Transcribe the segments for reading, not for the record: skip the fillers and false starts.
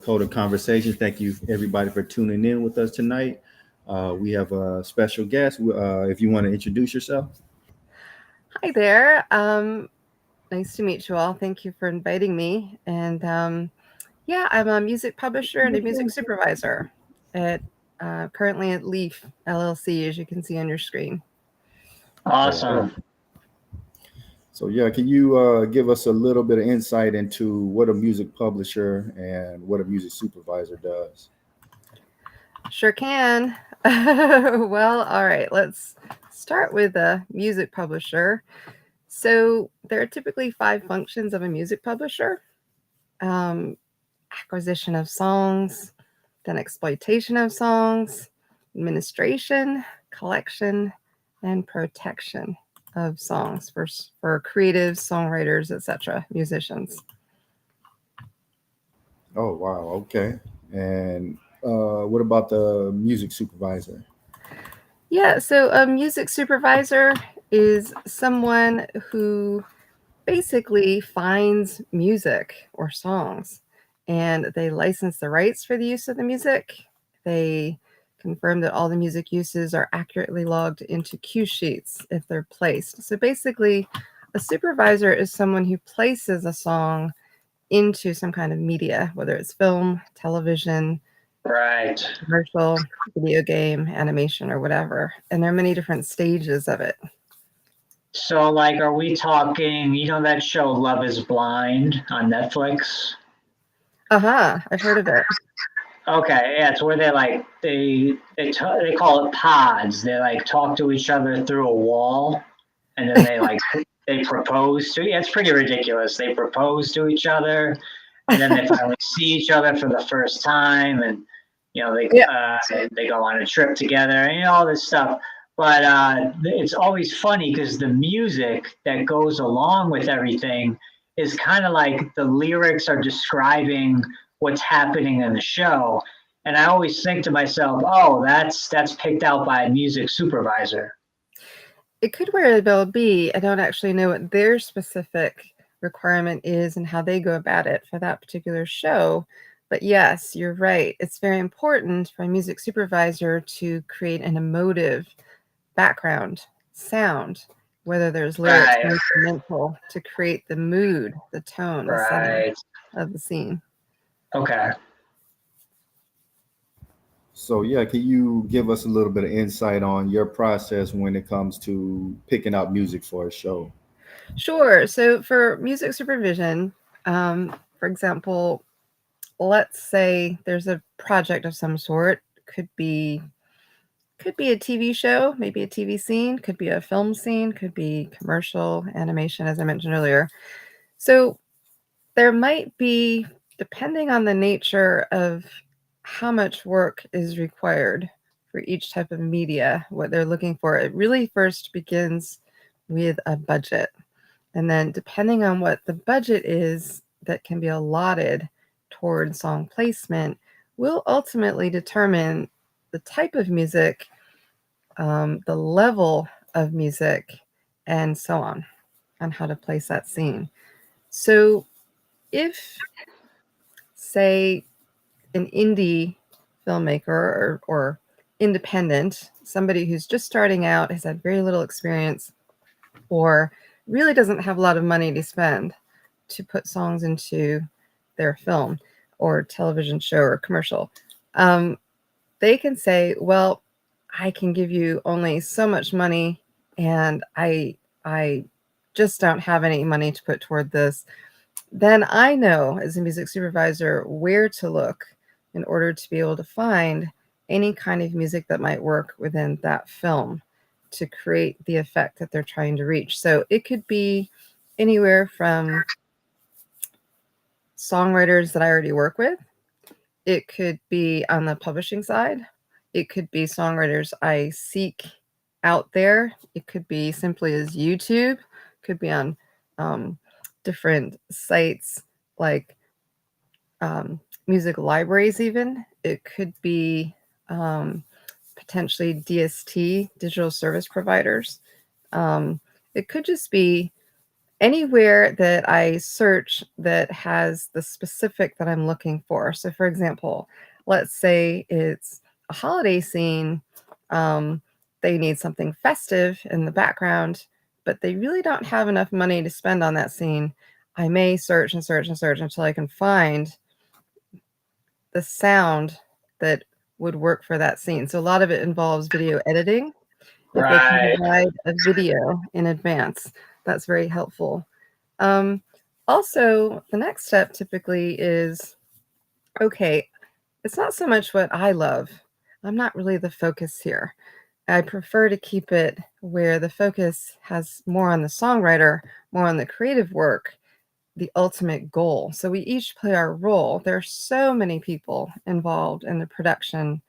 Coded Conversations. Thank you, everybody, for tuning in with us tonight. We have a special guest. If you want to introduce yourself. Hi there. Nice to meet you all. Thank you for inviting me. And yeah, I'm a music publisher and a music supervisor at currently at Leaf LLC, as you can see on your screen. Oh, wow. Awesome. So, yeah, can you give us a little bit of insight into what a music publisher and what a music supervisor does? Sure can. Well, all right, let's start with a music publisher. So there are typically 5 functions of a music publisher. Um, Acquisition of songs, then exploitation of songs, administration, collection, and protection of songs for creatives, songwriters, etc., musicians. Oh, wow. Okay. And what about the music supervisor? Yeah, so a music supervisor is someone who basically finds music or songs and they license the rights for the use of the music. They confirm that all the music uses are accurately logged into cue sheets if they're placed. So basically, a supervisor is someone who places a song into some kind of media, whether it's film, television, Right. commercial, video game, animation, or whatever. And there are many different stages of it. So, like, are we talking, that show Love is Blind on Netflix? I've heard of it. Okay, yeah, it's where they call it pods. They like talk to each other through a wall, and then they propose to. Yeah, it's pretty ridiculous. They propose to each other, and then they finally see each other for the first time, and Yeah. they go on a trip together, and all this stuff. But it's always funny because the music that goes along with everything is kind of like the lyrics are describing what's happening in the show. And I always think to myself, oh, that's picked out by a music supervisor. It could very well be. I don't actually know what their specific requirement is and how they go about it for that particular show. But yes, you're right. It's very important for a music supervisor to create an emotive background sound, whether there's lyrics or Right, instrumental, to create the mood, the tone, the setting right. of the scene. Okay. So, yeah, can you give us a little bit of insight on your process when it comes to picking out music for a show? Sure. So for music supervision, for example, let's say there's a project of some sort. Could be a TV show, maybe a TV scene, could be a film scene, could be commercial animation, as I mentioned earlier. So there might be, depending on the nature of how much work is required for each type of media, what they're looking for, it really first begins with a budget. And then, depending on what the budget is that can be allotted toward song placement, will ultimately determine the type of music, the level of music, and so on how to place that scene. So, if, say, an indie filmmaker or independent, somebody who's just starting out, has had very little experience, or really doesn't have a lot of money to spend to put songs into their film or television show or commercial, um, they can say, well, I can give you only so much money, and I just don't have any money to put toward this. Then I know, as a music supervisor, where to look in order to be able to find any kind of music that might work within that film to create the effect that they're trying to reach. So it could be anywhere from songwriters that I already work with. It could be on the publishing side. It could be songwriters I seek out there. It could be simply as YouTube. Could be on um, different sites like music libraries, even. It could be um, potentially DST, digital service providers. Um, it could just be anywhere that I search that has the specific that I'm looking for. So, for example, let's say it's a holiday scene. Um, they need something festive in the background, but they really don't have enough money to spend on that scene. I may search and search and search until I can find the sound that would work for that scene. So a lot of it involves video editing. If they can Right. provide a video in advance, that's very helpful. Um, Also, the next step typically is, okay, it's not so much what I love. I'm not really the focus here. I prefer to keep it where the focus has more on the songwriter, more on the creative work, the ultimate goal. So we each play our role. There are so many people involved in the production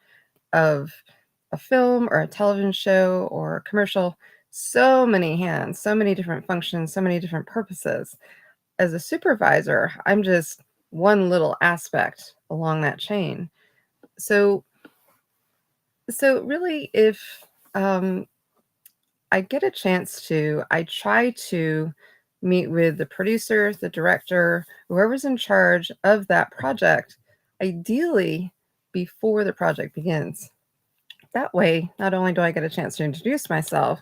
of a film or a television show or a commercial, so many hands, so many different functions, so many different purposes. As a supervisor, I'm just one little aspect along that chain. So, so really, if um, I get a chance to, I try to meet with the producer, the director, whoever's in charge of that project, ideally before the project begins. That way, not only do I get a chance to introduce myself,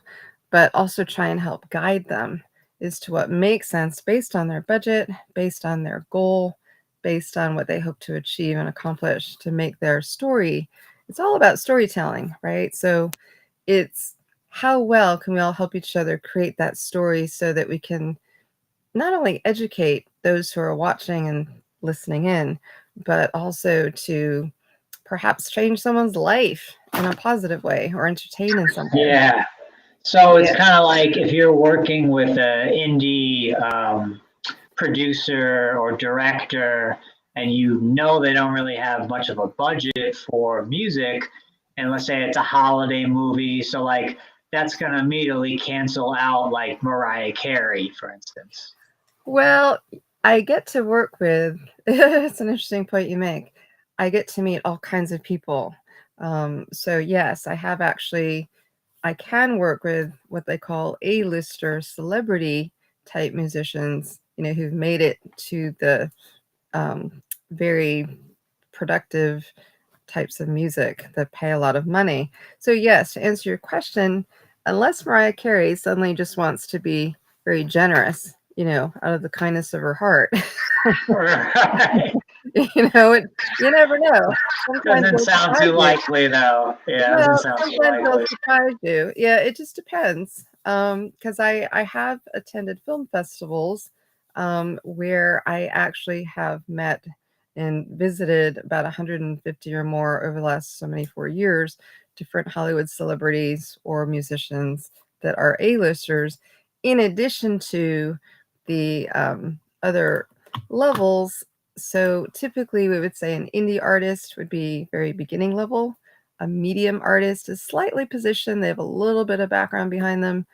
but also try and help guide them as to what makes sense based on their budget, based on their goal, based on what they hope to achieve and accomplish to make their story. It's all about storytelling, right? So it's how well can we all help each other create that story so that we can not only educate those who are watching and listening in, but also to perhaps change someone's life in a positive way or entertain in some way. Yeah. So it's Yeah. kind of like if you're working with an indie producer or director and you know they don't really have much of a budget for music, and let's say it's a holiday movie, so like that's going to immediately cancel out like Mariah Carey, for instance. Well, I get to work with, it's an interesting point you make. I get to meet all kinds of people. So, yes, I have actually, I can work with what they call A-lister celebrity type musicians, who've made it to the very productive types of music that pay a lot of money. So, yes, to answer your question, unless Mariah Carey suddenly just wants to be very generous, out of the kindness of her heart, Right. you never know. Sometimes Doesn't they'll sound surprise too you. likely though. Yeah, doesn't Well, sound too sometimes they'll likely. surprise you. Yeah, it just depends. Because I have attended film festivals, where I actually have met and visited about 150 or more over the last so many 4 years, different Hollywood celebrities or musicians that are A-listers, in addition to the other levels. So typically, we would say an indie artist would be very beginning level. A medium artist is slightly positioned, they have a little bit of background behind them.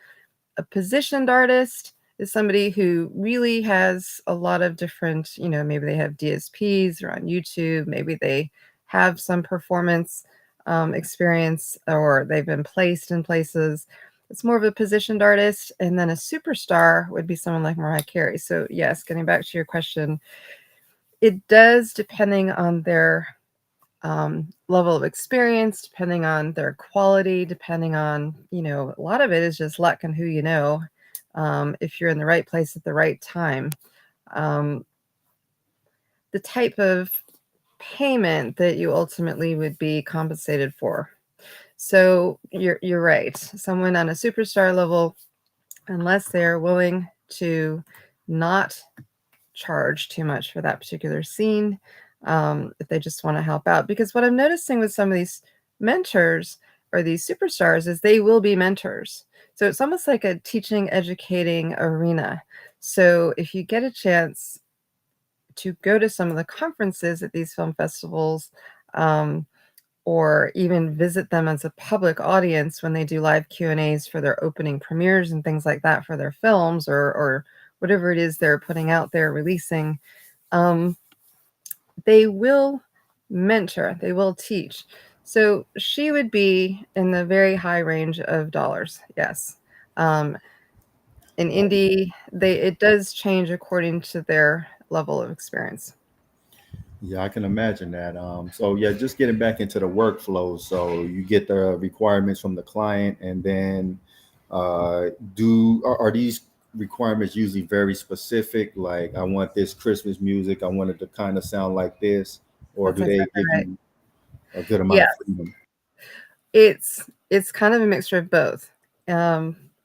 A positioned artist is somebody who really has a lot of different, maybe they have DSPs or on YouTube, maybe they have some performance experience, or they've been placed in places. It's more of a positioned artist. And then a superstar would be someone like Mariah Carey. So, yes, getting back to your question, it does, depending on their level of experience, depending on their quality, depending on, a lot of it is just luck and who you know, if you're in the right place at the right time. Um, the type of payment that you ultimately would be compensated for. So you're right. Someone on a superstar level, unless they're willing to not charge too much for that particular scene, if they just want to help out. Because what I'm noticing with some of these mentors or these superstars is they will be mentors. So it's almost like a teaching, educating arena. So if you get a chance to go to some of the conferences at these film festivals, um, or even visit them as a public audience when they do live Q&As for their opening premieres and things like that for their films, or whatever it is they're putting out there, releasing, um, they will mentor, they will teach. So she would be in the very high range of dollars, yes. Um, In indie, it does change according to their level of experience. Yeah, I can imagine that. So yeah, just getting back into the workflow. So you get the requirements from the client, and then are these requirements usually very specific? Like, I want this Christmas music, I want it to kind of sound like this, or That's do they exactly give right. you a good amount Yeah, of freedom? it's kind of a mixture of both.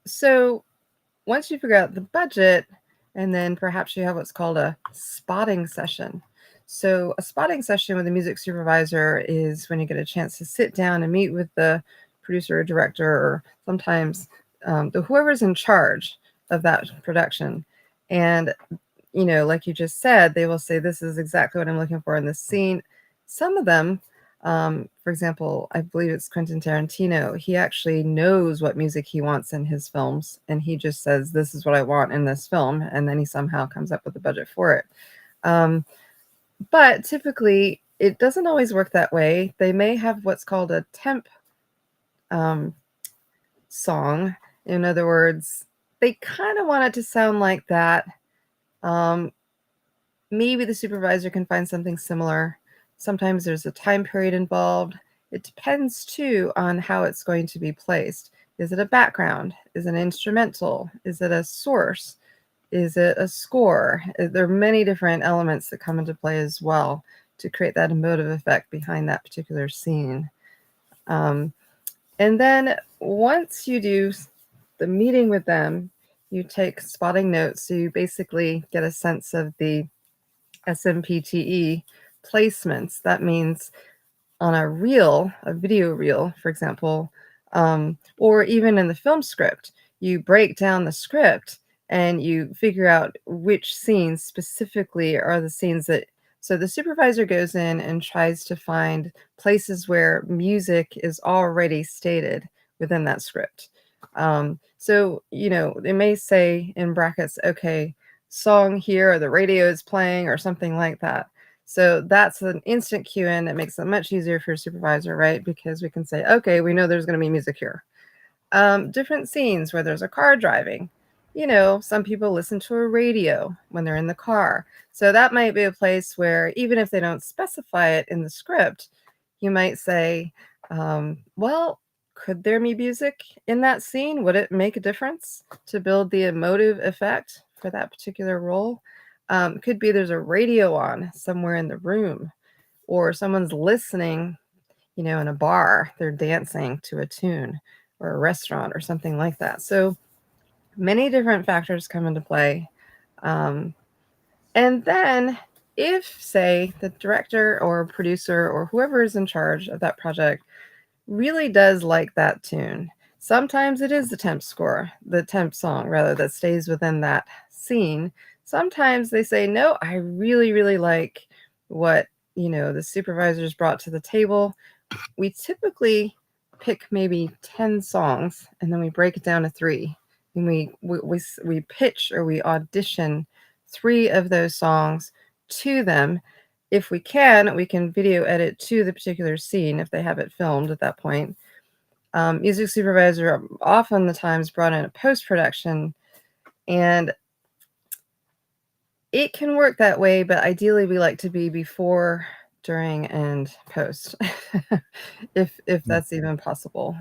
So once you figure out the budget, and then perhaps you have what's called a spotting session. So a spotting session with a music supervisor is when you get a chance to sit down and meet with the producer or director, or sometimes whoever's in charge of that production. And like you just said, they will say, this is exactly what I'm looking for in this scene. Some of them, for example, I believe it's Quentin Tarantino, he actually knows what music he wants in his films, and he just says, this is what I want in this film, and then he somehow comes up with the budget for it. But typically, it doesn't always work that way. They may have what's called a temp um, song. In other words, they kind of want it to sound like that. Um, Maybe the supervisor can find something similar. Sometimes there's a time period involved. It depends too on how it's going to be placed. Is it a background? Is it an instrumental? Is it a source? Is it a score? There are many different elements that come into play as well to create that emotive effect behind that particular scene. Um, and then once you do the meeting with them, you take spotting notes. So you basically get a sense of the SMPTE placements. That means on a video reel, for example, or even in the film script, you break down the script and you figure out which scenes specifically are the scenes that. So the supervisor goes in and tries to find places where music is already stated within that script. So, they may say in brackets, okay, song here, or the radio is playing, or something like that. So that's an instant cue in that makes it much easier for your supervisor, right? Because we can say, okay, we know there's going to be music here. Different scenes where there's a car driving. Some people listen to a radio when they're in the car. So that might be a place where, even if they don't specify it in the script, you might say, well, could there be music in that scene? Would it make a difference to build the emotive effect for that particular role? Could be there's a radio on somewhere in the room, or someone's listening, in a bar, they're dancing to a tune, or a restaurant or something like that. So many different factors come into play. Um, and then if, say, the director or producer or whoever is in charge of that project really does like that tune, sometimes it is the temp song rather, that stays within that scene. Sometimes they say, no, I really, really like what, the supervisors brought to the table. We typically pick maybe 10 songs, and then we break it down to 3. And we pitch, or we audition 3 of those songs to them. If we can video edit to the particular scene if they have it filmed at that point. Music supervisor often the times brought in a post-production, and it can work that way, but ideally we like to be before, during, and post, if that's even possible.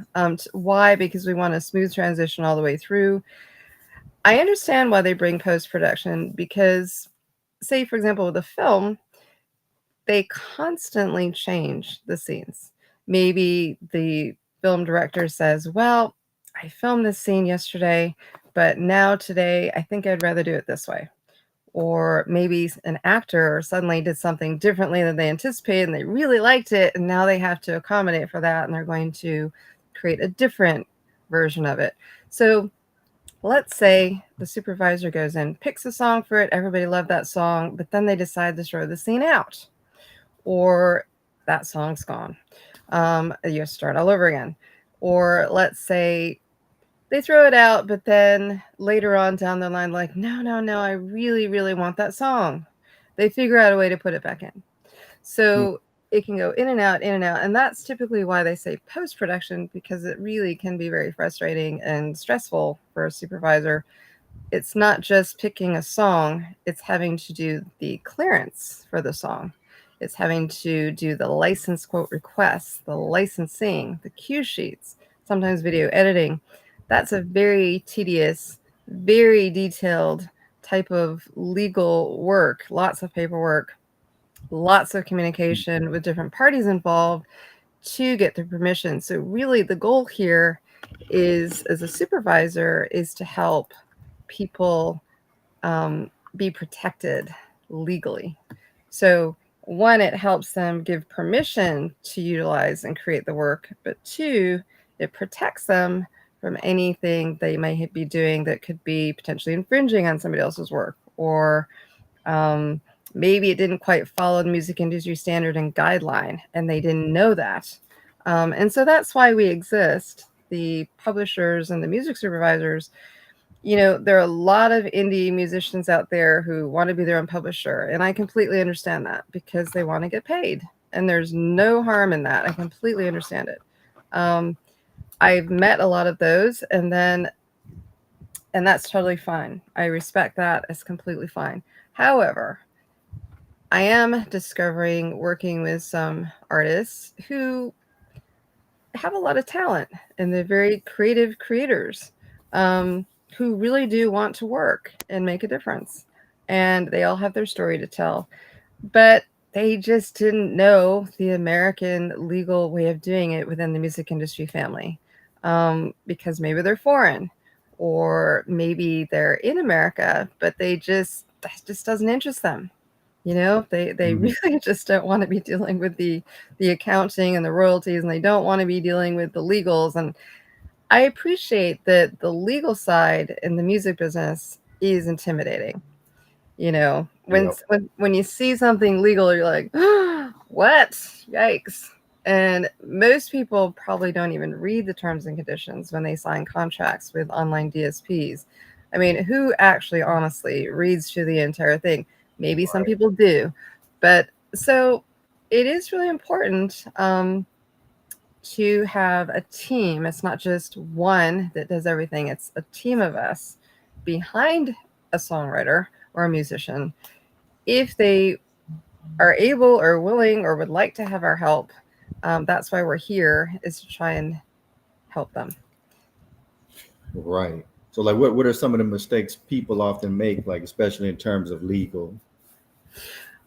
Why? Because we want a smooth transition all the way through. I understand why they bring post-production, because, say, for example, with a film, they constantly change the scenes. Maybe the film director says, well, I filmed this scene yesterday, but now today, I think I'd rather do it this way. Or maybe an actor suddenly did something differently than they anticipated, and they really liked it, and now they have to accommodate for that, and they're going to create a different version of it. So let's say the supervisor goes in, picks a song for it, everybody loved that song, but then they decide to throw the scene out, or that song's gone. You start all over again. Or let's say they throw it out, but then later on down the line, like, no, no, no, I really, really want that song. They figure out a way to put it back in. So it can go in and out, in and out. And that's typically why they say post-production, because it really can be very frustrating and stressful for a supervisor. it's not just picking a song, it's having to do the clearance for the song. It's having to do the license quote requests, the licensing, the cue sheets, sometimes video editing. That's a very tedious, very detailed type of legal work, lots of paperwork, lots of communication with different parties involved to get the permission. So really the goal here is, as a supervisor, is to help people be protected legally. So one, it helps them give permission to utilize and create the work, but two, it protects them from anything they might be doing that could be potentially infringing on somebody else's work, or maybe it didn't quite follow the music industry standard and guideline and they didn't know that. And so that's why we exist, the publishers and the music supervisors. There are a lot of indie musicians out there who want to be their own publisher, and I completely understand that because they want to get paid, and there's no harm in that. I completely understand it. I've met a lot of those, and that's totally fine. I respect that. It's completely fine. However, I am discovering, working with some artists who have a lot of talent, and they're very creative creators, who really do want to work and make a difference. And they all have their story to tell, but they just didn't know the American legal way of doing it within the music industry family, because maybe they're foreign, or maybe they're in America, but that just doesn't interest them. They really just don't want to be dealing with the accounting and the royalties, and they don't want to be dealing with the legals. And I appreciate that the legal side in the music business is intimidating. When you see something legal, you're like, what? Yikes. And most people probably don't even read the terms and conditions when they sign contracts with online DSPs. I mean, who actually honestly reads through the entire thing? Maybe some people do. But so it is really important to have a team. It's not just one that does everything. It's a team of us behind a songwriter or a musician. If they are able or willing or would like to have our help, that's why we're here, is to try and help them. Right. So like what are some of the mistakes people often make, like especially in terms of legal?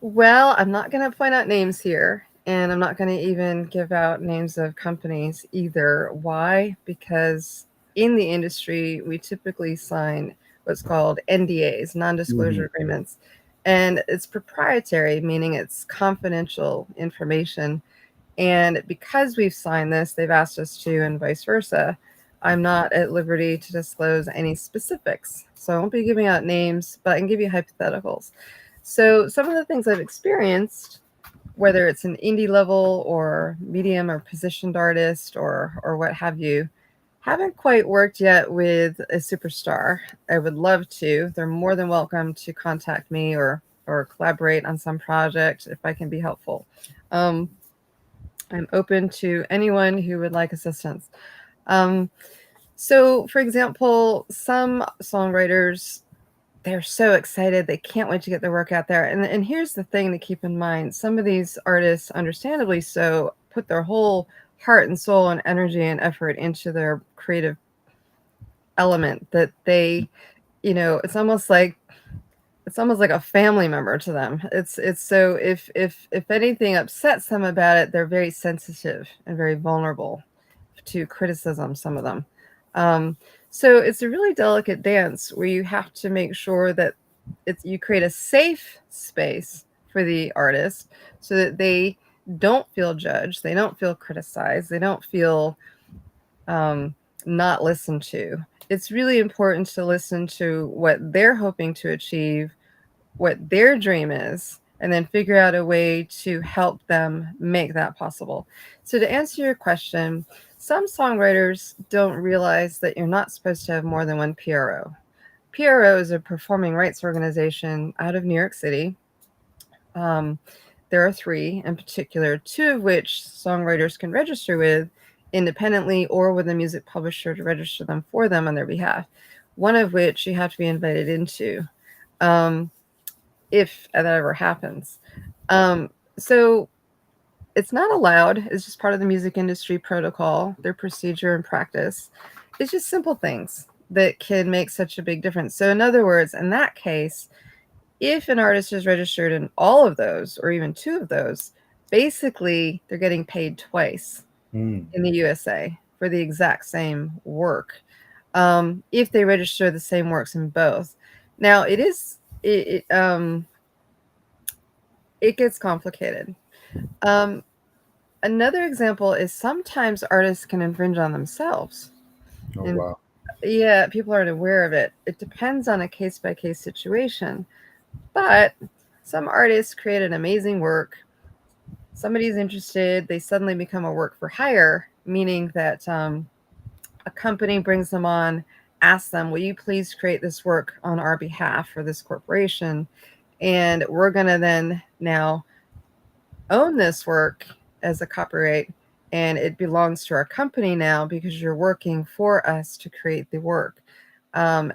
Well, I'm not going to point out names here, and I'm not going to even give out names of companies either. Why? Because in the industry, we typically sign what's called NDAs, non-disclosure agreements, and it's proprietary, meaning it's confidential information. And because we've signed this, they've asked us to, and vice versa. I'm not at liberty to disclose any specifics. So I won't be giving out names, but I can give you hypotheticals. So some of the things I've experienced, whether it's an indie level or medium or positioned artist or what have you, haven't quite worked yet with a superstar. I would love to. They're more than welcome to contact me or collaborate on some project if I can be helpful. I'm open to anyone who would like assistance. So, for example, some songwriters, they're so excited. They can't wait to get their work out there. And here's the thing to keep in mind. Some of these artists, understandably so, put their whole heart and soul and energy and effort into their creative element that they, it's almost like a family member to them. It's so if anything upsets them about it, they're very sensitive and very vulnerable to criticism, some of them. So it's a really delicate dance where you have to make sure that you create a safe space for the artist so that they don't feel judged, they don't feel criticized, they don't feel not listened to. It's really important to listen to what they're hoping to achieve, what their dream is, and then figure out a way to help them make that possible. So to answer your question, some songwriters don't realize that you're not supposed to have more than one PRO. PRO is a performing rights organization out of New York City. There are 3 in particular, 2 of which songwriters can register with independently or with a music publisher to register them for them on their behalf. one of which you have to be invited into, um, if that ever happens. So it's not allowed. It's just part of the music industry protocol, their procedure and practice. It's just simple things that can make such a big difference. So, in other words, in that case, if an artist is registered in all of those or even two of those, basically they're getting paid twice Mm. in the USA for the exact same work. If they register the same works in both. Now, it gets complicated. Um, Another example is sometimes artists can infringe on themselves. Oh And wow. yeah, people aren't aware of it. It depends on a case by case situation. But some artists create an amazing work. Somebody's interested, they suddenly become a work for hire, meaning that a company brings them on, asks them, will you please create this work on our behalf for this corporation? And we're going to then now own this work as a copyright, and it belongs to our company now because you're working for us to create the work. And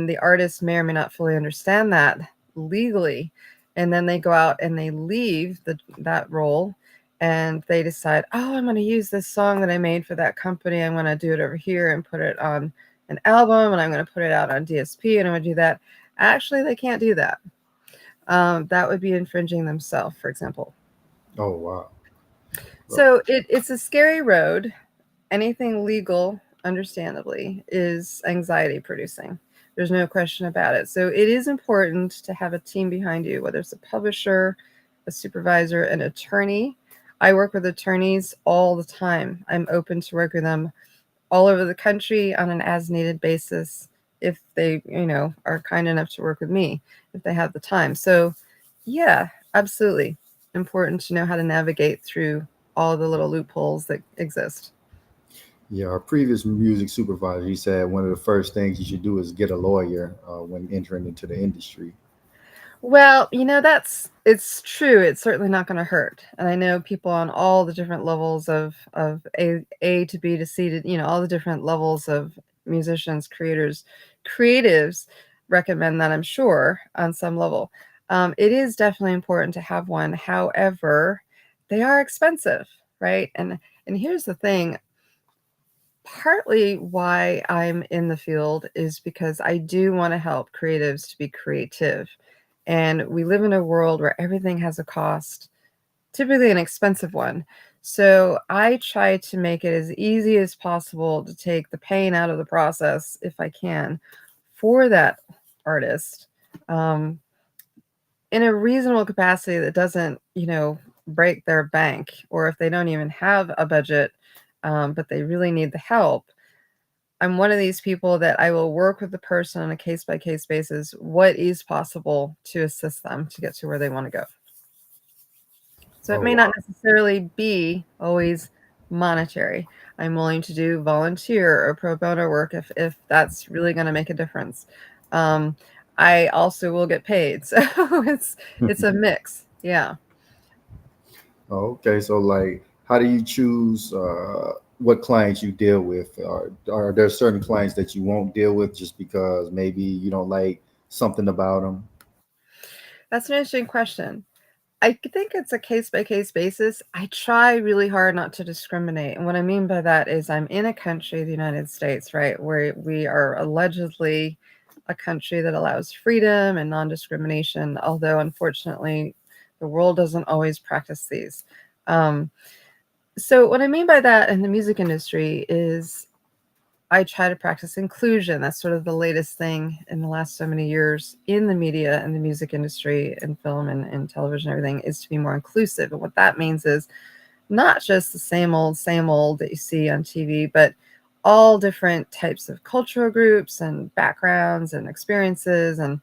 the artist may or may not fully understand that legally, and then they go out and they leave that role, and they decide, oh, I'm going to use this song that I made for that company. I'm going to do it over here and put it on an album, and I'm going to put it out on DSP, and I'm going to do that. Actually, they can't do that. That would be infringing themselves, for example. Oh wow. Oh, So it's a scary road. Anything legal, understandably, is anxiety producing. There's no question about it. So it is important to have a team behind you, whether it's a publisher, a supervisor, an attorney. I work with attorneys all the time. I'm open to work with them all over the country on an as needed basis if they, are kind enough to work with me, if they have the time. So yeah, absolutely important to know how to navigate through all the little loopholes that exist. yeah. Our previous music supervisor, he said one of the first things you should do is get a lawyer when entering into the industry. Well, it's true. It's certainly not going to hurt. And I know people on all the different levels of A to B to C to, all the different levels of musicians, creatives recommend that, I'm sure, on some level. It is definitely important to have one. However, they are expensive, right? And here's the thing. Partly why I'm in the field is because I do want to help creatives to be creative. And we live in a world where everything has a cost, typically an expensive one. So I try to make it as easy as possible to take the pain out of the process if I can for that artist, um, in a reasonable capacity that doesn't, break their bank, or if they don't even have a budget, but they really need the help. I'm one of these people that I will work with the person on a case by case basis, what is possible to assist them to get to where they want to go. So it Oh may not wow. necessarily be always monetary. I'm willing to do volunteer or pro bono work if that's really going to make a difference. Um, I also will get paid, so it's a mix. Yeah. Oh, okay. So like, how do you choose what clients you deal with? Are there certain clients that you won't deal with just because maybe you don't like something about them? That's an interesting question. I think it's a case by case basis. I try really hard not to discriminate. And what I mean by that is I'm in a country, the United States, right, where we are allegedly a country that allows freedom and non discrimination, although unfortunately the world doesn't always practice these. Um, so, what I mean by that in the music industry is I try to practice inclusion. That's sort of the latest thing in the last so many years in the media and the music industry and film and television, everything is to be more inclusive. And what that means is not just the same old that you see on TV, but all different types of cultural groups and backgrounds and experiences. And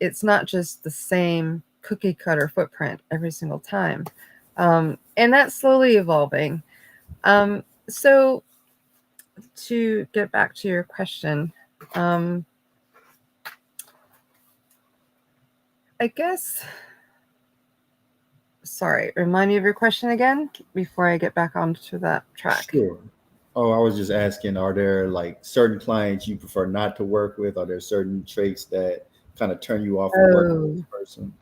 it's not just the same cookie cutter footprint every single time. And that's slowly evolving. So to get back to your question, um, I guess, sorry, remind me of your question again before I get back onto that track. Sure. Oh, I was just asking, are there like certain clients you prefer not to work with? Are there certain traits that kind of turn you off from working with this Oh, person?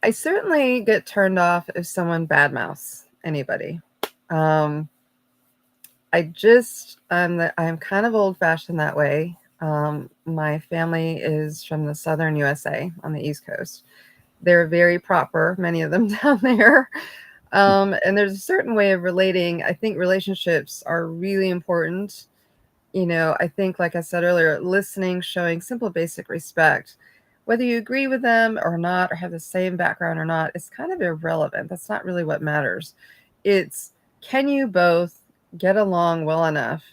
I certainly get turned off if someone badmouths anybody. Um, I'm kind of old fashioned that way. My family is from the southern USA on the East Coast. They're very proper, many of them down there. And there's a certain way of relating. I think relationships are really important. I think, like I said earlier, listening, showing simple basic respect, whether you agree with them or not, or have the same background or not, is kind of irrelevant. That's not really what matters. It's, can you both get along well enough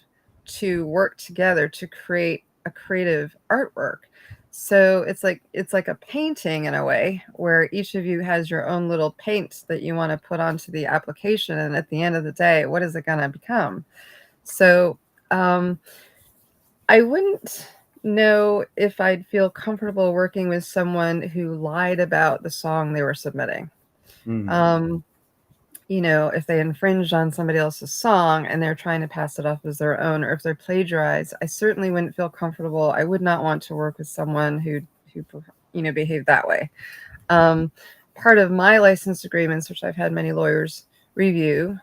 to work together to create a creative artwork? So it's like a painting in a way where each of you has your own little paint that you want to put onto the application, and at the end of the day, what is it going to become? So um, I wouldn't know if I'd feel comfortable working with someone who lied about the song they were submitting. Mm. Um, if they infringed on somebody else's song and they're trying to pass it off as their own, or if they're plagiarized, I certainly wouldn't feel comfortable. I would not want to work with someone who behaved that way. Um, Part of my license agreements, which I've had many lawyers review,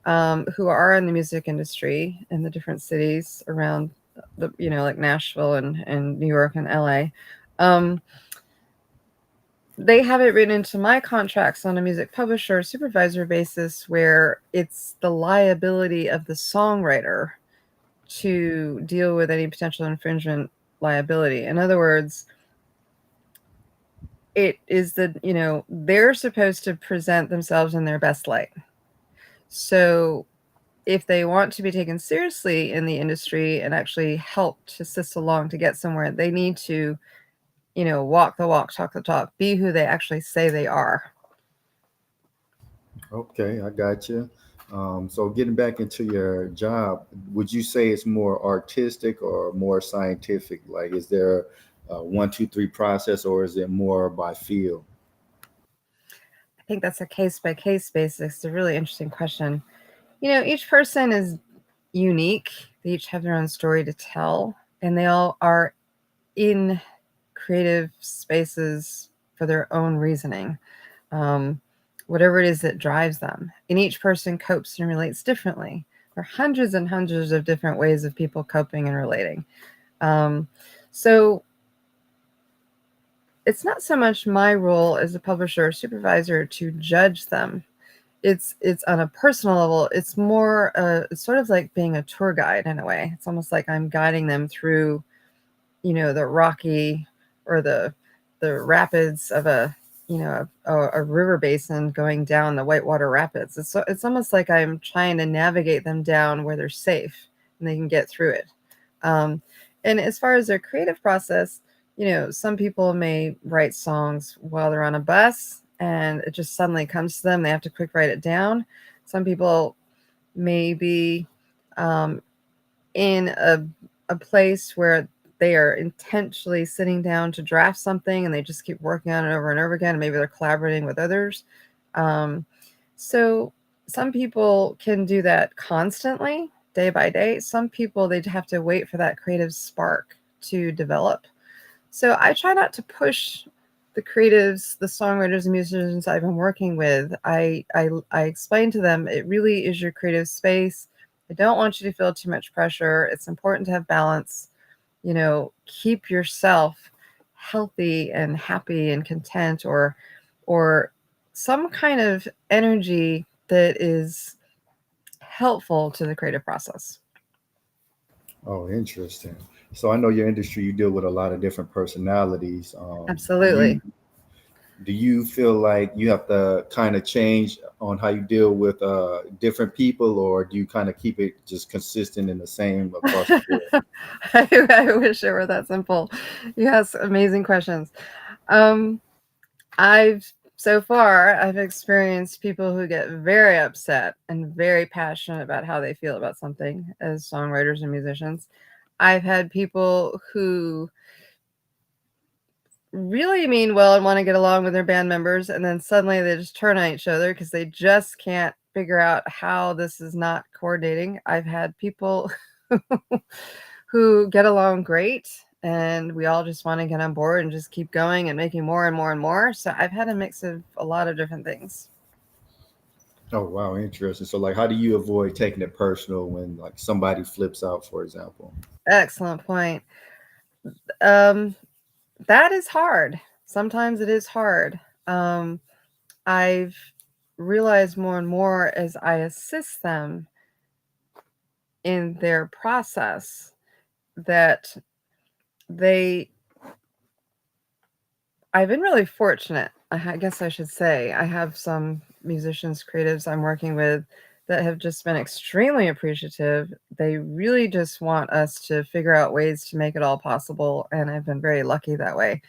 who are in the music industry in the different cities around like Nashville and New York and LA. Um, they have it written into my contracts on a music publisher supervisor basis where it's the liability of the songwriter to deal with any potential infringement liability. In other words, it is they're supposed to present themselves in their best light. So if they want to be taken seriously in the industry and actually help to assist along to get somewhere, they need to, walk the walk, talk the talk, be who they actually say they are. Okay, I got you. So getting back into your job, would you say it's more artistic or more scientific? Like, is there a one, two, three process, or is it more by feel? I think that's a case by case basis. It's a really interesting question. Each person is unique. They each have their own story to tell, and they all are in creative spaces for their own reasoning. Um, Whatever it is that drives them. And each person copes and relates differently. There are hundreds and hundreds of different ways of people coping and relating. Um, so it's not so much my role as a publisher or supervisor to judge them. It's on a personal level. It's more it's sort of like being a tour guide in a way. It's almost like I'm guiding them through, the rocky or the rapids of a river basin going down the whitewater rapids. It's almost like I'm trying to navigate them down where they're safe and they can get through it. um, and as far as their creative process, some people may write songs while they're on a bus and it just suddenly comes to them, they have to quick write it down. Some people may be um, in a place where they are intentionally sitting down to draft something and they just keep working on it over and over again. And maybe they're collaborating with others. Um, so some people can do that constantly, day by day. Some people, they have to wait for that creative spark to develop. So I try not to push the creatives, the songwriters and musicians I've been working with. I explain to them it really is your creative space. I don't want you to feel too much pressure. It's important to have balance. Keep yourself healthy and happy and content, or some kind of energy that is helpful to the creative process. Oh, interesting. So I know your industry, you deal with a lot of different personalities. Do you Absolutely. do you feel like you have to kind of change on how you deal with different people, or do you kind of keep it just consistent and the same across the board? I wish it were that simple. Yes, amazing questions. Um, I've experienced people who get very upset and very passionate about how they feel about something as songwriters and musicians. I've had people who really mean well and want to get along with their band members, and then suddenly they just turn on each other because they just can't figure out how this is not coordinating. I've had people who get along great and we all just want to get on board and just keep going and making more and more and more. So I've had a mix of a lot of different things. Oh wow, interesting. So like, how do you avoid taking it personal when like somebody flips out, for example? Excellent point. Um, that is hard. Sometimes it is hard. Um, I've realized more and more as I assist them in their process that they I've been really fortunate. Guess I should say I have some musicians, creatives I'm working with that have just been extremely appreciative. They really just want us to figure out ways to make it all possible, and I've been very lucky that way.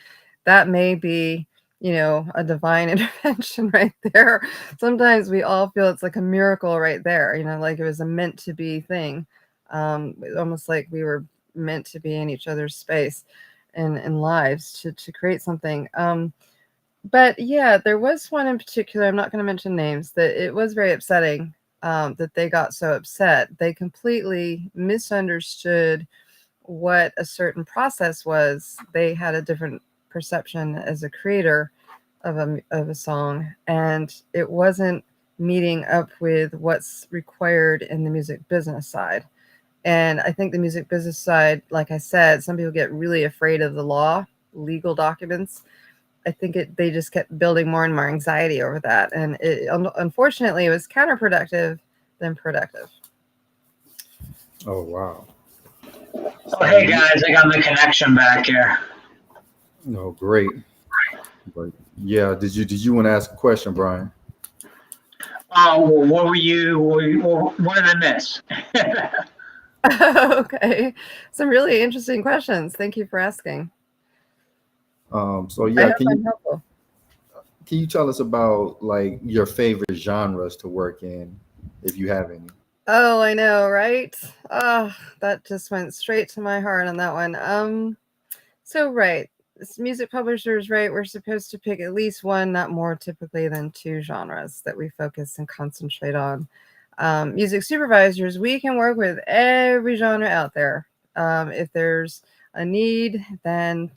That may be, a divine intervention right there. Sometimes we all feel it's like a miracle right there, like it was a meant to be thing. Almost like we were meant to be in each other's space and lives to create something. But yeah, there was one in particular, I'm not going to mention names, that it was very upsetting that they got so upset. They completely misunderstood what a certain process was. They had a different perception as a creator of a song, and it wasn't meeting up with what's required in the music business side. And I think the music business side, like I said, some people get really afraid of the law, legal documents. I think they just kept building more and more anxiety over that. And unfortunately, it was counterproductive than productive. Oh wow. Oh, So hey guys, I got my connection back here. no, great. But yeah, did you want to ask a question, Brian? Oh, well, what did I miss? Okay. Some really interesting questions. Thank you for asking. So I yeah, hope I'm helpful. can you tell us about like your favorite genres to work in, if you have any? Oh, I know, right? Oh, that just went straight to my heart on that one. So right, music publishers, right? We're supposed to pick at least one, not more typically than two genres that we focus and concentrate on. Music supervisors, we can work with every genre out there. If there's a need, then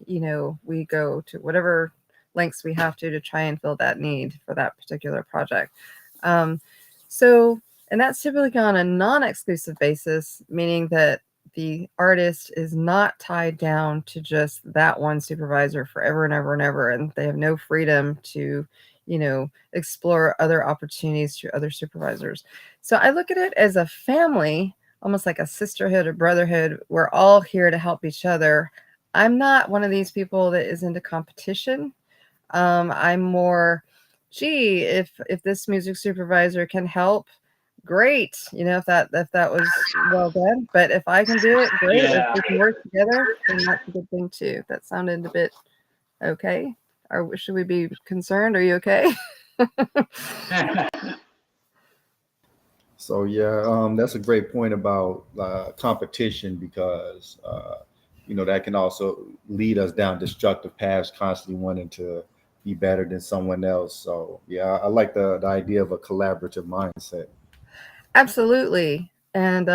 we go to whatever lengths we have to try and fill that need for that particular project. Um, so, and that's typically on a non-exclusive basis, meaning that the artist is not tied down to just that one supervisor forever and ever and ever, and they have no freedom to, explore other opportunities to other supervisors. So I look at it as a family, almost like a sisterhood or brotherhood. We're all here to help each other. I'm not one of these people that is into competition. I'm more, gee, if this music supervisor can help, great. If that was well done. But if I can do it, great. If Yeah. we can work together, then that's a good thing too. That sounded a bit okay. Or should we be concerned? Are you okay? So yeah, that's a great point about competition because that can also lead us down destructive paths, constantly wanting to be better than someone else. So yeah, I like the idea of a collaborative mindset. Absolutely. And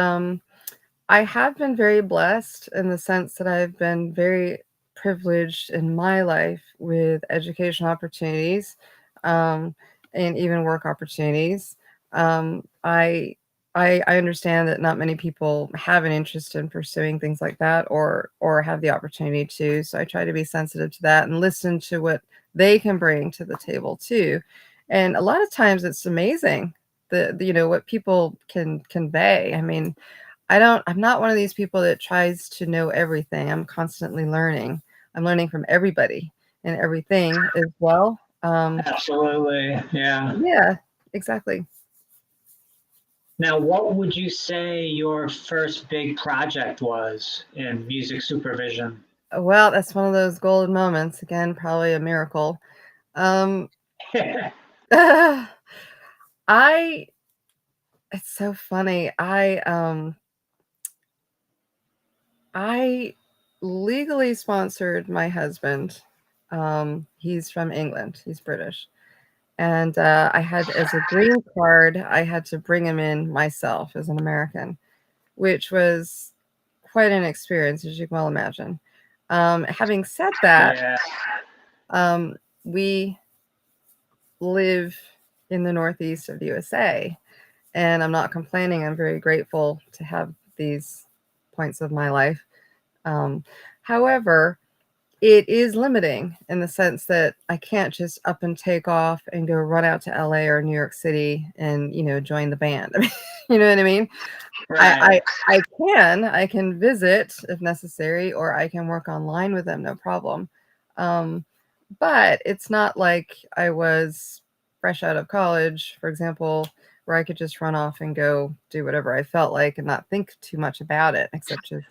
I have been very blessed in the sense that I've been very privileged in my life with educational opportunities, um, and even work opportunities. Um, I, I understand that not many people have an interest in pursuing things like that, or have the opportunity to. So I try to be sensitive to that and listen to what they can bring to the table too. And a lot of times it's amazing what people can convey. I mean, I'm not one of these people that tries to know everything. I'm constantly learning. I'm learning from everybody and everything as well. Absolutely. Yeah. Yeah, exactly. Now, what would you say your first big project was in music supervision? Well, that's one of those golden moments. Again, probably a miracle. Um, I, it's so funny. I legally sponsored my husband. He's from England. He's British. And I had, as a green card, I had to bring him in myself as an American, which was quite an experience, as you can well imagine. Having said that, Yeah. We live in the northeast of the USA, and I'm not complaining. I'm very grateful to have these points of my life. However, it is limiting in the sense that I can't just up and take off and go run out to LA or New York City and, join the band. I mean, you know what I mean? Right. I can visit if necessary, or I can work online with them, no problem. But it's not like I was fresh out of college, for example, where I could just run off and go do whatever I felt like and not think too much about it, except just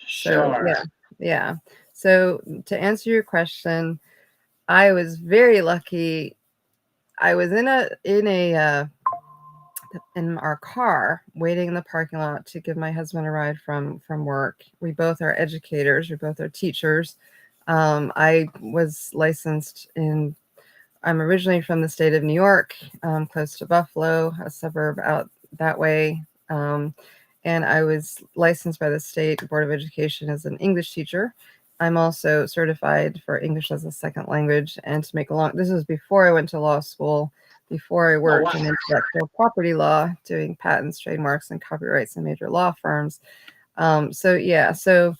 so Sure. yeah, yeah. So to answer your question, I was very lucky. I was in our car waiting in the parking lot to give my husband a ride from work. We both are educators. We both are teachers. I was licensed in. I'm originally from the state of New York, close to Buffalo, a suburb out that way. And I was licensed by the state board of education as an English teacher. I'm also certified for English as a second language. And to make a long, this was before I went to law school, before I Oh, worked wow. in intellectual property law, doing patents, trademarks, and copyrights in major law firms. So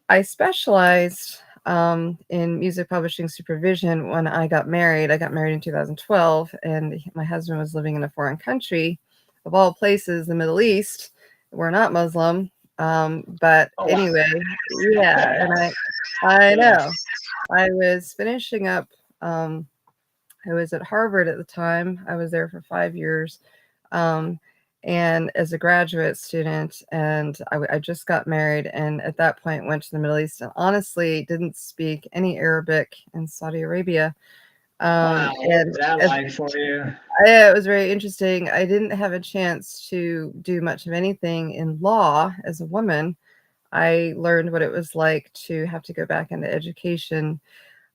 I specialized in music publishing supervision when I got married. I got married in 2012, and my husband was living in a foreign country, of all places, the Middle East. We're not Muslim, but Oh, wow. anyway, yeah. And I Yeah. know I was finishing up. I was at Harvard at the time. I was there for 5 years. Um, and as a graduate student, and I just got married, and at that point went to the Middle East, and honestly didn't speak any Arabic in Saudi Arabia. Wow. What And was that as, like for you? it was very interesting. I didn't have a chance to do much of anything in law as a woman. I learned what it was like to have to go back into education.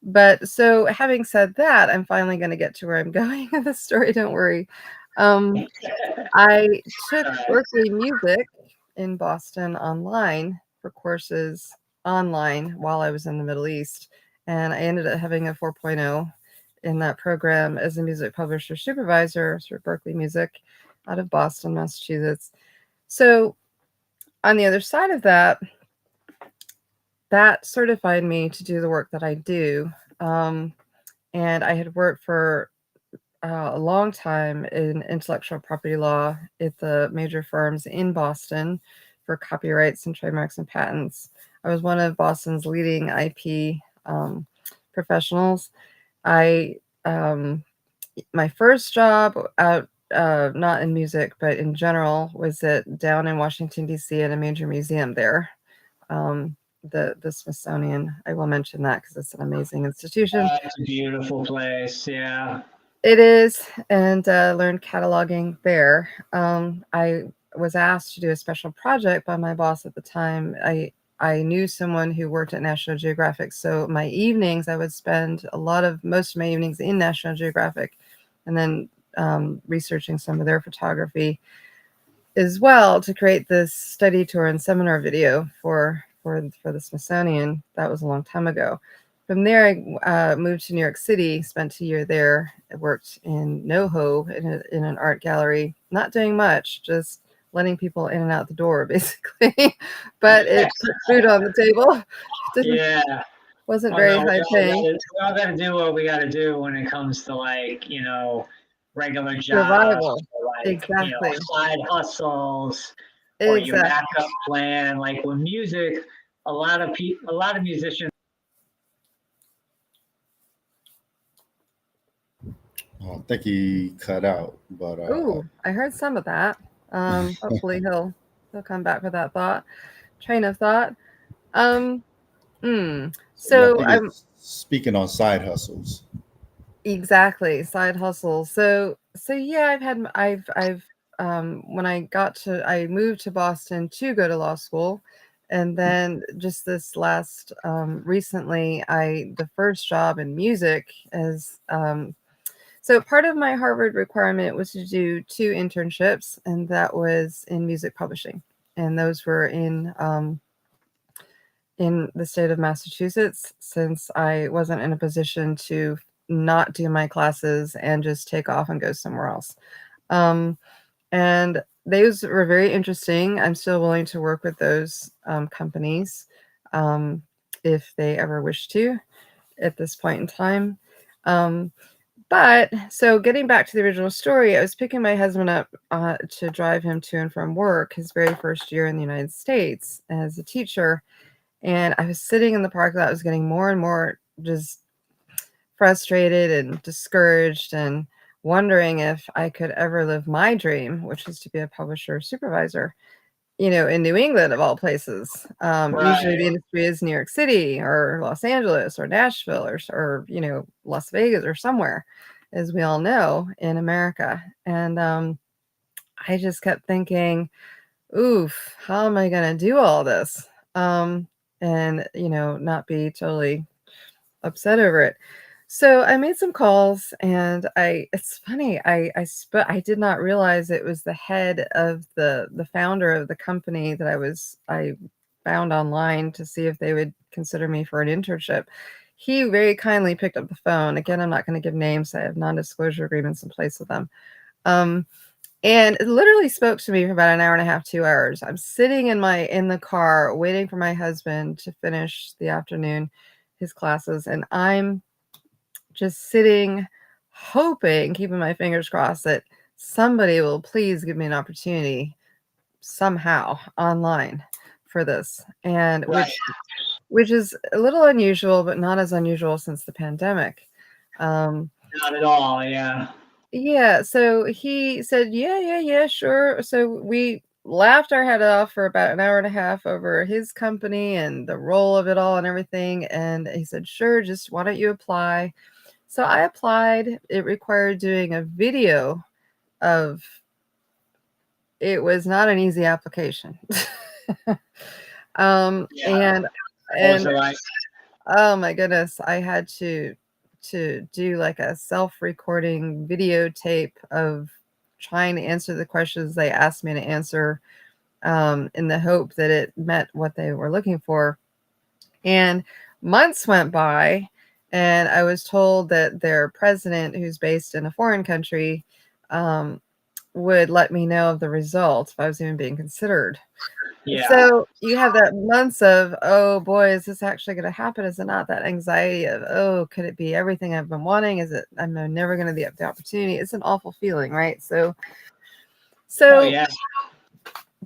But so having said that, I'm finally going to get to where I'm going in the story. Don't worry. Um, I took Berkeley Music in Boston online for courses online while I was in the Middle East. And I ended up having a 4.0 in that program as a music publisher supervisor for Berkeley Music out of Boston, Massachusetts. So on the other side of that, that certified me to do the work that I do. And I had worked for a long time in intellectual property law at the major firms in Boston for copyrights and trademarks and patents. I was one of Boston's leading IP professionals. I My first job out, not in music but in general, was down in Washington D.C. at a major museum there, the Smithsonian. I will mention that because it's an amazing institution. It's a beautiful place. Yeah. It is, and learned cataloging there. I was asked to do a special project by my boss at the time. I knew someone who worked at National Geographic, so my evenings I would spend most of my evenings in National Geographic, and then researching some of their photography as well to create this study tour and seminar video for the Smithsonian. That was a long time ago. From there, I moved to New York City, spent a year there. I worked in NoHo in an art gallery, not doing much, just letting people in and out the door, basically. But it put food on the table. Didn't Yeah. Wasn't Oh very no, high paying. we all gotta do what we gotta do when it comes to regular jobs Survival. or Exactly. side hustles or your Exactly. backup plan. Like with music, a lot of musicians. I think he cut out, but Ooh, I heard some of that. Hopefully he'll come back with that train of thought. Um, so yeah, I so think I'm it's speaking on side hustles. exactly side hustle. So yeah, I've when I moved to Boston to go to law school, and then just this last recently, I the first job in music as So part of my Harvard requirement was to do 2 internships, and that was in music publishing. And those were in the state of Massachusetts, since I wasn't in a position to not do my classes and just take off and go somewhere else. And those were very interesting. I'm still willing to work with those companies if they ever wish to at this point in time. But so getting back to the original story, I was picking my husband up to drive him to and from work his very first year in the United States as a teacher. And I was sitting in the parking lot. I was getting more and more just frustrated and discouraged and wondering if I could ever live my dream, which is to be a publisher supervisor, in New England of all places. Usually the Right. industry is New York City or Los Angeles or Nashville or Las Vegas or somewhere, as we all know, in America. And I just kept thinking, oof, how am I going to do all this? And not be totally upset over it. So I made some calls, and it's funny, I did not realize it was the head of the founder of the company that I found online to see if they would consider me for an internship. He very kindly picked up the phone. Again, I'm not going to give names. I have non-disclosure agreements in place with them. And it literally spoke to me for about an hour and a half, 2 hours. I'm sitting in the car waiting for my husband to finish the afternoon, his classes, and I'm just sitting, hoping, keeping my fingers crossed that somebody will please give me an opportunity somehow online for this, and Right. which is a little unusual, but not as unusual since the pandemic. Not at all. Yeah. Yeah, so he said, yeah, sure. So we laughed our head off for about an hour and a half over his company and the role of it all and everything. And he said, sure, just why don't you apply? So I applied. It required doing a video of it was not an easy application. Yeah. And What was and it like? oh my goodness, I had to do like a self-recording videotape of trying to answer the questions they asked me to answer, in the hope that it met what they were looking for. And months went by, and I was told that their president, who's based in a foreign country, would let me know of the results if I was even being considered. Yeah. So you have that months of, oh boy, is this actually going to happen? Is it not that anxiety of, oh, could it be everything I've been wanting? Is it, I'm never going to get the opportunity? It's an awful feeling, right? Oh So yeah.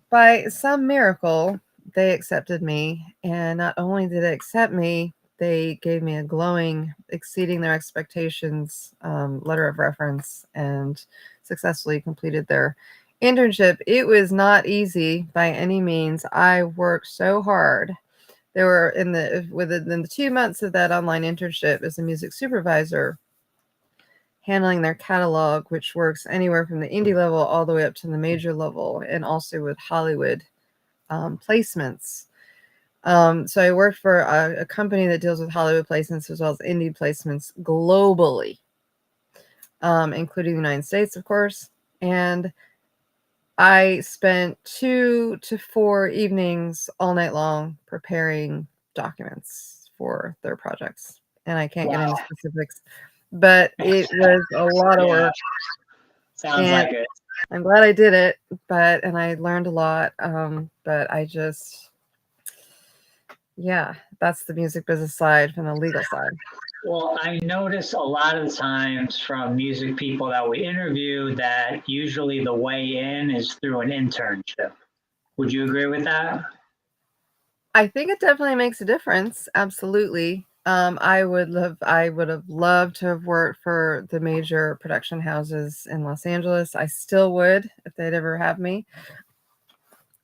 by some miracle, they accepted me. And not only did they accept me, they gave me a glowing, exceeding their expectations letter of reference and successfully completed their internship. It was not easy by any means. I worked so hard. There were within the 2 months of that online internship as a music supervisor, handling their catalog, which works anywhere from the indie level all the way up to the major level, and also with Hollywood placements. So I worked for a company that deals with Hollywood placements as well as indie placements globally, including the United States, of course. And I spent 2 to 4 evenings all night long preparing documents for their projects. And I can't get into Wow. specifics, but it was a lot of Yeah. work. Sounds And like it. I'm glad I did it, and I learned a lot. But yeah, that's the music business side from the legal side. Well, I notice a lot of the times from music people that we interview that usually the way in is through an internship. Would you agree with that? I think it definitely makes a difference. Absolutely. I would have loved to have worked for the major production houses in Los Angeles. I still would if they'd ever have me.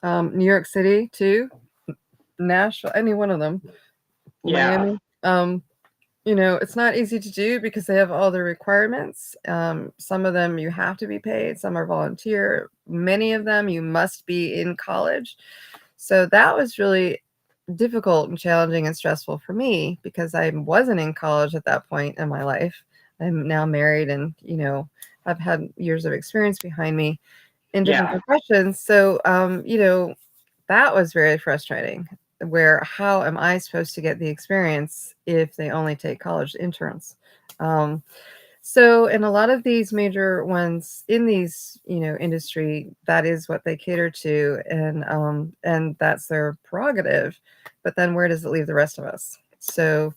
New York City too, Nashville, any one of them, Yeah. Miami. It's not easy to do because they have all the requirements. Some of them you have to be paid, some are volunteer. Many of them you must be in college. So that was really difficult and challenging and stressful for me because I wasn't in college at that point in my life. I'm now married and, have had years of experience behind me in different Yeah. professions. So, that was very frustrating. Where how am I supposed to get the experience if they only take college interns? Um, so in a lot of these major ones in these, industry, that is what they cater to, and that's their prerogative. But then where does it leave the rest of us? So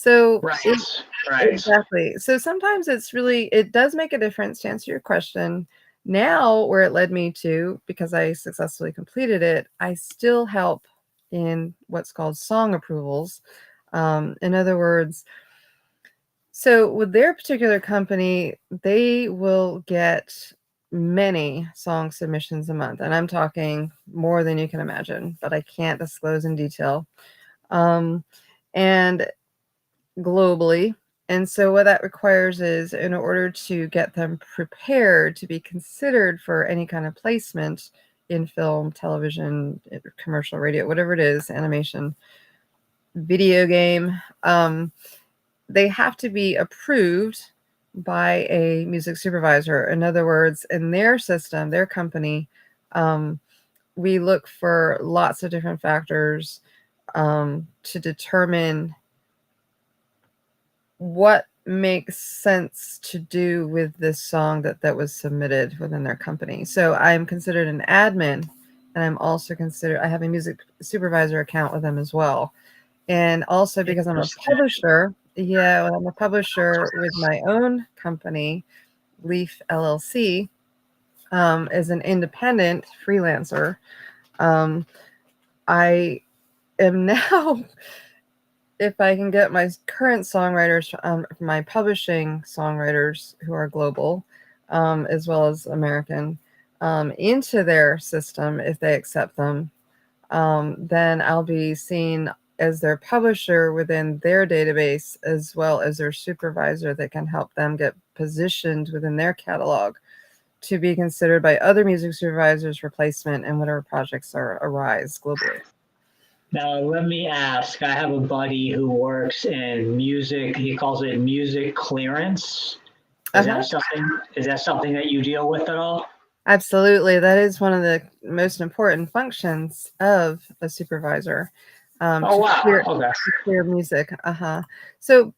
it, Right. Right. exactly. So sometimes it does make a difference to answer your question. Now, where it led me to, because I successfully completed it, I still help in what's called song approvals. In other words, so with their particular company, they will get many song submissions a month, and I'm talking more than you can imagine, but I can't disclose in detail. Um, and globally. And so what that requires is, in order to get them prepared to be considered for any kind of placement in film, television, commercial radio, whatever it is, animation, video game, they have to be approved by a music supervisor. In other words, in their system, their company, um, we look for lots of different factors to determine what makes sense to do with this song that was submitted within their company. So I'm considered an admin, and I have a music supervisor account with them as well. And also because I'm a Interesting. publisher, yeah, well, I'm a publisher with my own company, Leaf LLC, as an independent freelancer. Um, I am now, if I can get my current songwriters, my publishing songwriters who are global, as well as American, into their system, if they accept them, then I'll be seen as their publisher within their database, as well as their supervisor that can help them get positioned within their catalog to be considered by other music supervisors for placement in whatever projects arise globally. Now, let me ask. I have a buddy who works in music. He calls it music clearance. Is Uh-huh. that something? Is that something that you deal with at all? Absolutely. That is one of the most important functions of a supervisor, Oh to wow. clear Okay. music. Uh-huh. So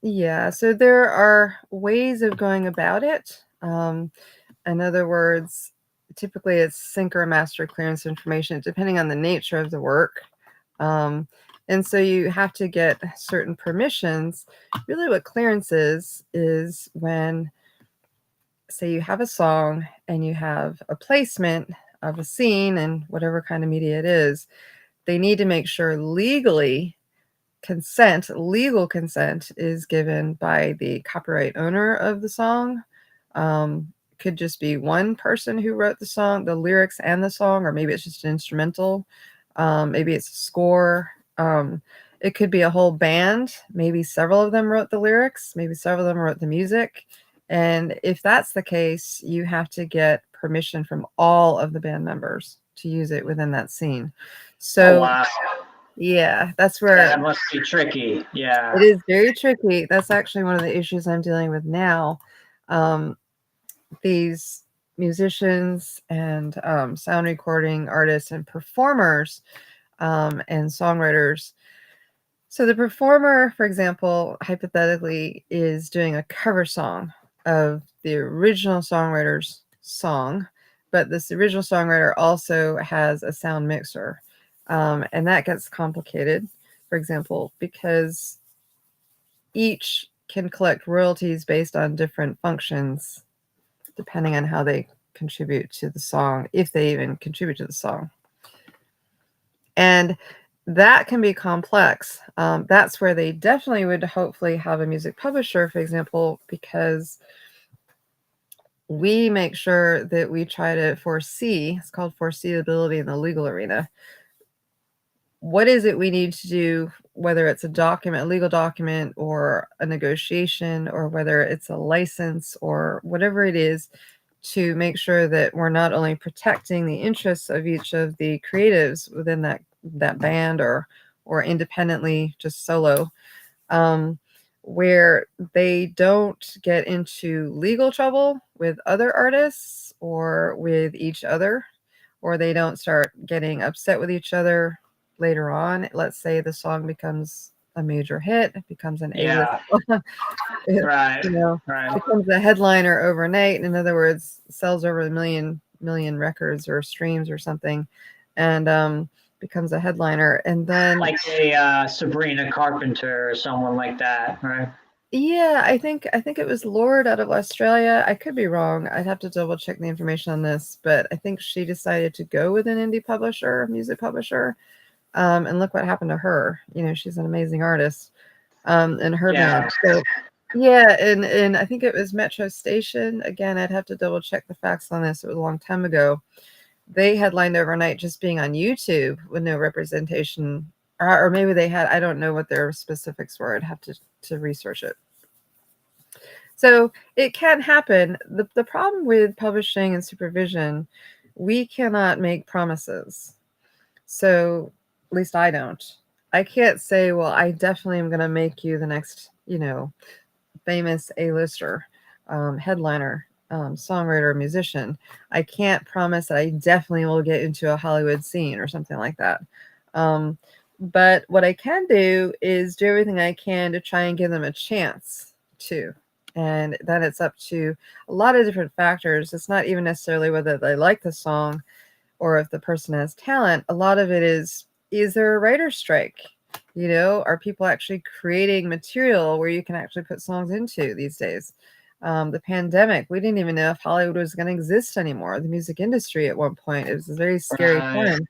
yeah, so there are ways of going about it. In other words, typically it's sync or master clearance information, depending on the nature of the work. And so you have to get certain permissions. Really, what clearance is when, say, you have a song and you have a placement of a scene and whatever kind of media it is, they need to make sure legal consent is given by the copyright owner of the song. Could just be one person who wrote the song, the lyrics and the song, or maybe it's just an instrumental. Maybe it's a score. It could be a whole band. Maybe several of them wrote the lyrics. Maybe several of them wrote the music. And if that's the case, you have to get permission from all of the band members to use it within that scene. Oh So wow. yeah, that's where That must be tricky. it Yeah. is very tricky. That's actually one of the issues I'm dealing with now. Um, these musicians and sound recording artists and performers and songwriters. So the performer, for example, hypothetically, is doing a cover song of the original songwriter's song, but this original songwriter also has a sound mixer. And that gets complicated, for example, because each can collect royalties based on different functions, depending on how they contribute to the song, if they even contribute to the song. And that can be complex. That's where they definitely would hopefully have a music publisher, for example, because we make sure that we try to foresee, it's called foreseeability in the legal arena. What is it we need to do, whether it's a legal document, or a negotiation, or whether it's a license, or whatever it is, to make sure that we're not only protecting the interests of each of the creatives within that band, or independently, just solo. Um, where they don't get into legal trouble with other artists or with each other, or they don't start getting upset with each other later on. Let's say the song becomes a major hit, it becomes an A-list, Yeah. it, Right. you know, Right. becomes a headliner overnight. In other words, sells over a million records or streams or something, and becomes a headliner. And then, Like a Sabrina Carpenter or someone like that, right? yeah, I think it was Lord out of Australia. I could be wrong. I'd have to double check the information on this, but I think she decided to go with an indie publisher, music publisher. And look what happened to her. She's an amazing artist. And her band. Yeah. So yeah, and I think it was Metro Station. Again, I'd have to double check the facts on this. It was a long time ago. They headlined overnight just being on YouTube with no representation. Or maybe they had, I don't know what their specifics were. I'd have to research it. So it can happen. The problem with publishing and supervision, we cannot make promises. So at least I don't. I can't say, well, I definitely am going to make you the next, famous A-lister, headliner, songwriter, musician. I can't promise that I definitely will get into a Hollywood scene or something like that. But what I can do is do everything I can to try and give them a chance to. And then it's up to a lot of different factors. It's not even necessarily whether they like the song or if the person has talent. A lot of it is there a writer's strike? Are people actually creating material where you can actually put songs into these days? The pandemic, we didn't even know if Hollywood was going to exist anymore. The music industry at one point, it was a very scary time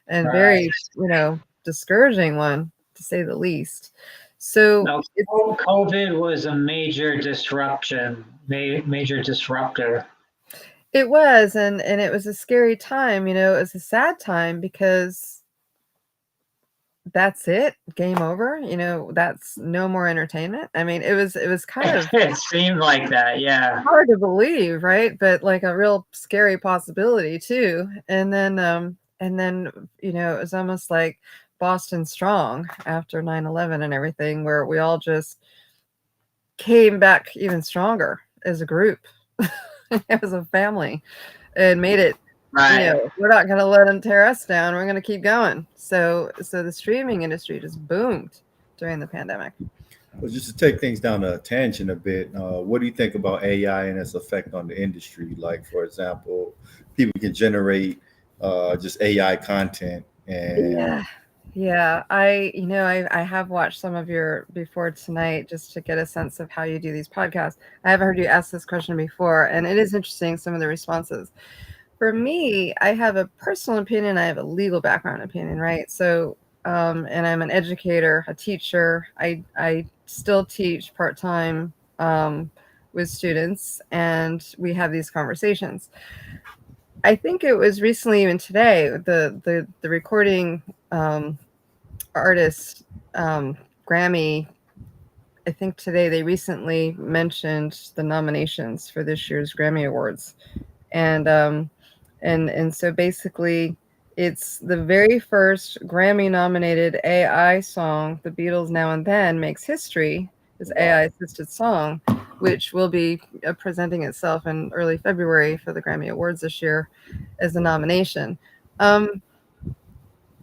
and very, discouraging one, to say the least. So No, COVID was a major disruption, major disruptor. it was, and it was a scary time. It was a sad time because that's it, game over. That's no more entertainment. I mean, it was kind of It seemed like that, yeah. hard to believe, right? But like a real scary possibility too. And then it was almost like Boston Strong after 9/11 and everything, where we all just came back even stronger as a group, as a family, and made it. Right. We're not going to let them tear us down. We're going to keep going. So the streaming industry just boomed during the pandemic. Well, just to take things down a tangent a bit, what do you think about AI and its effect on the industry? Like, for example, people can generate just AI content, and Yeah. I have watched some of your before tonight just to get a sense of how you do these podcasts. I have heard you ask this question before, and it is interesting, some of the responses. For me, I have a personal opinion. I have a legal background opinion, right? So, and I'm an educator, a teacher. I still teach part-time with students, and we have these conversations. I think it was recently, even today, the recording artist, Grammy. I think today they recently mentioned the nominations for this year's Grammy Awards, and so basically, it's the very first Grammy nominated AI song. The Beatles' Now and Then makes history. This AI assisted song, which will be presenting itself in early February for the Grammy Awards this year as a nomination.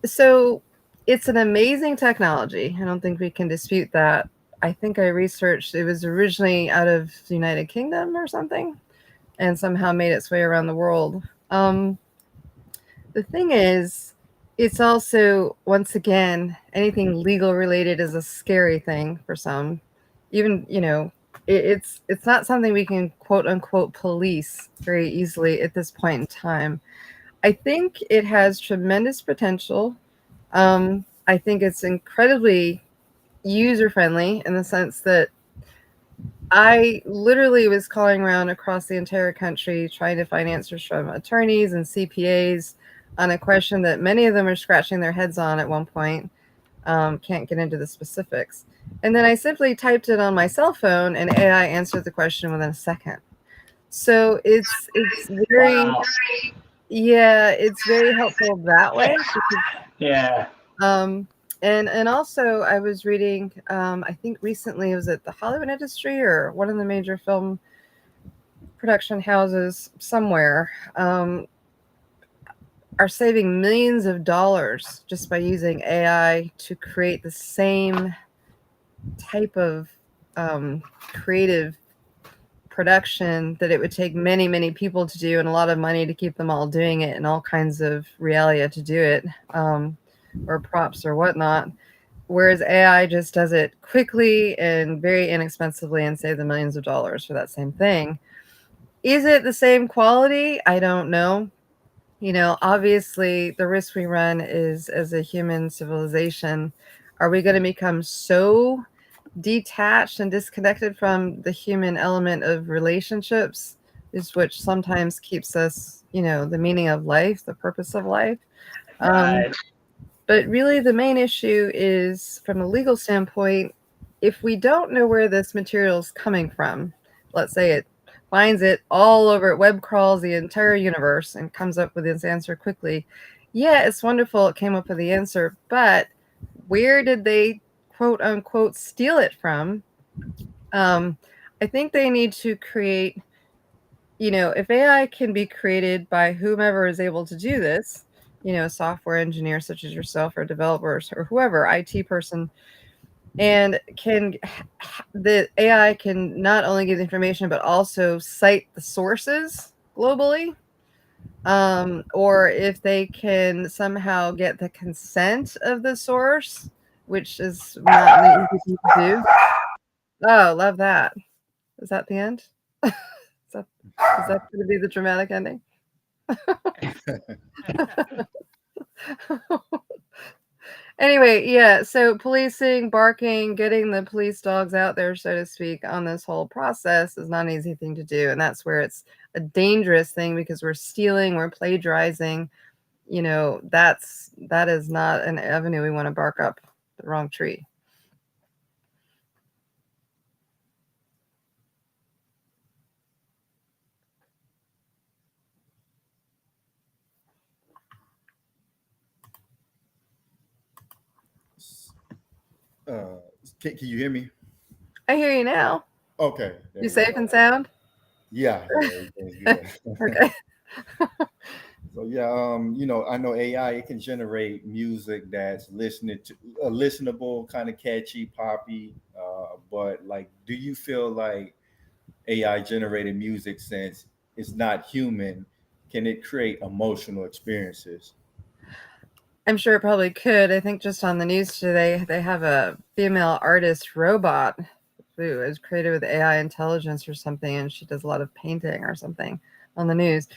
So it's an amazing technology. I don't think we can dispute that. I think I researched it was originally out of the United Kingdom or something, and somehow made its way around the world. The thing is, it's also, once again, anything legal related is a scary thing for some. Even, it's not something we can quote unquote police very easily at this point in time. I think it has tremendous potential. I think it's incredibly user friendly in the sense that I literally was calling around across the entire country trying to find answers from attorneys and CPAs on a question that many of them are scratching their heads on at one point. Can't get into the specifics. And then I simply typed it on my cell phone, and AI answered the question within a second. So it's very, Wow. yeah, it's very helpful that way. Yeah. And also I was reading, I think recently, was it the Hollywood industry or one of the major film production houses somewhere, are saving millions of dollars just by using AI to create the same type of creative production that it would take many, many people to do, and a lot of money to keep them all doing it, and all kinds of realia to do it, or props or whatnot. Whereas AI just does it quickly and very inexpensively and save the millions of dollars for that same thing. Is it the same quality? I don't know. Obviously, the risk we run is, as a human civilization, are we going to become so detached and disconnected from the human element of relationships, is which sometimes keeps us, the meaning of life, the purpose of life. Right. But really, the main issue is, from a legal standpoint, if we don't know where this material is coming from, let's say it finds it all over, it web crawls the entire universe and comes up with its answer quickly. Yeah, it's wonderful it came up with the answer, but where did they, quote unquote, steal it from? I think they need to create, if AI can be created by whomever is able to do this, software engineers such as yourself, or developers, or whoever, IT person, and the AI can not only give the information but also cite the sources globally, or if they can somehow get the consent of the source, which is not an easy thing to do. Oh, love that. Is that the end? Is that going to be the dramatic ending? Anyway, yeah, so policing, barking, getting the police dogs out there, so to speak, on this whole process is not an easy thing to do. And that's where it's a dangerous thing, because we're stealing, we're plagiarizing. That is not an avenue we want to bark up the wrong tree. Uh, can you hear me? I hear you now. Okay, there You we safe go. and sound? Yeah, yeah, everything's good. Okay. So yeah, I know AI, it can generate music that's listening to a listenable, kind of catchy, poppy. But like, do you feel like AI generated music, since it's not human, can it create emotional experiences? I'm sure it probably could. I think just on the news today, they have a female artist robot who is created with AI intelligence or something, and she does a lot of painting or something on the news.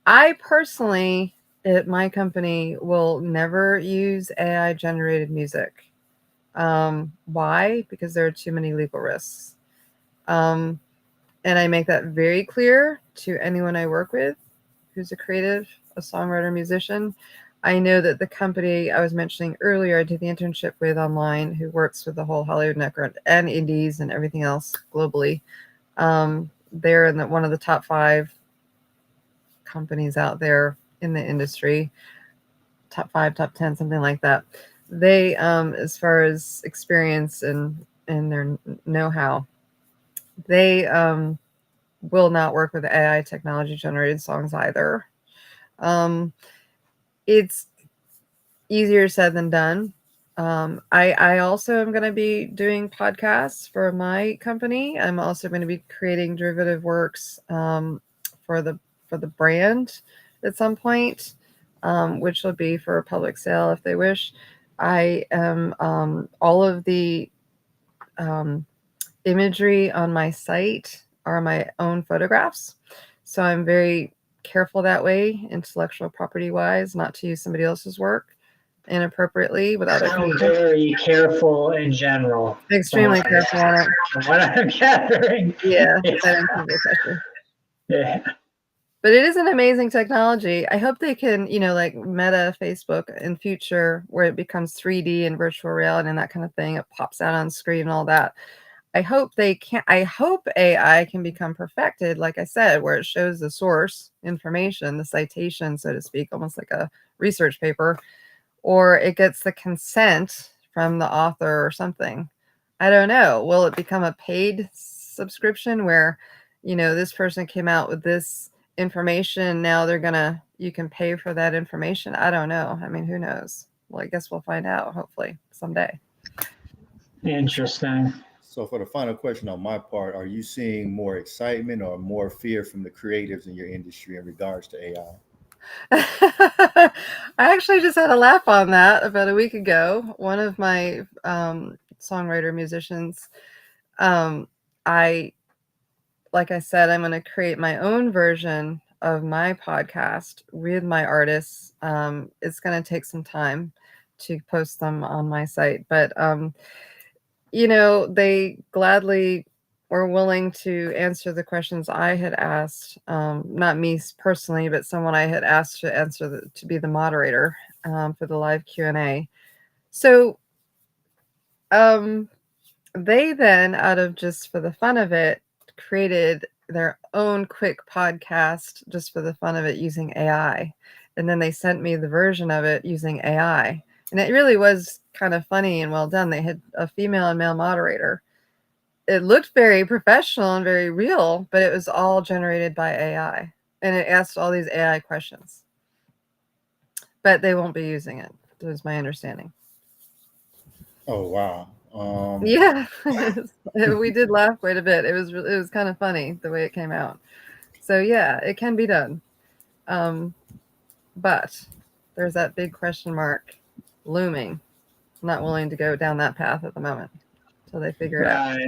I personally, at my company, will never use AI generated music. Why? Because there are too many legal risks. Um, and I make that very clear to anyone I work with who's a creative, a songwriter, musician. I know that the company I was mentioning earlier, I did the internship with online, who works with the whole Hollywood network and indies and everything else globally. They're in one of the top 5 companies out there in the industry, top 5, top 10, something like that. They, as far as experience and their know-how, they will not work with AI technology generated songs either. It's easier said than done. I also am going to be doing podcasts for my company. I'm also going to be creating derivative works, for the brand at some point, which will be for a public sale if they wish. I am, all of the imagery on my site are my own photographs, so I'm very careful that way, intellectual property wise, not to use somebody else's work inappropriately without a So consent. very careful in general. Extremely careful on it. From what I'm gathering. Yeah, that includes especially. Yeah. But it is an amazing technology. I hope they can, like Meta, Facebook in future, where it becomes 3D and virtual reality and that kind of thing. It pops out on screen and all that. I hope AI can become perfected, like I said, where it shows the source information, the citation, so to speak, almost like a research paper, or it gets the consent from the author or something. I don't know. Will it become a paid subscription where, this person came out with this information, now you can pay for that information? I don't know. I mean, who knows? Well, I guess we'll find out hopefully someday. Interesting. So for the final question on my part, are you seeing more excitement or more fear from the creatives in your industry in regards to AI? I actually just had a laugh on that about a week ago. One of my songwriter musicians, I like I said, I'm going to create my own version of my podcast with my artists. It's going to take some time to post them on my site, but they gladly were willing to answer the questions I had asked. Not me personally, but someone I had asked to answer to be the moderator for the live Q&A. So they then, out of just for the fun of it, created their own quick podcast just for the fun of it using AI. And then they sent me the version of it using AI. And it really was kind of funny and well done. They had a female and male moderator. It looked very professional and very real, but it was all generated by AI. And it asked all these AI questions. But they won't be using it, was my understanding. Oh wow. Yeah, we did laugh quite a bit. It was kind of funny the way it came out. So yeah, it can be done. But there's that big question mark looming. I'm not willing to go down that path at the moment until they figure it out.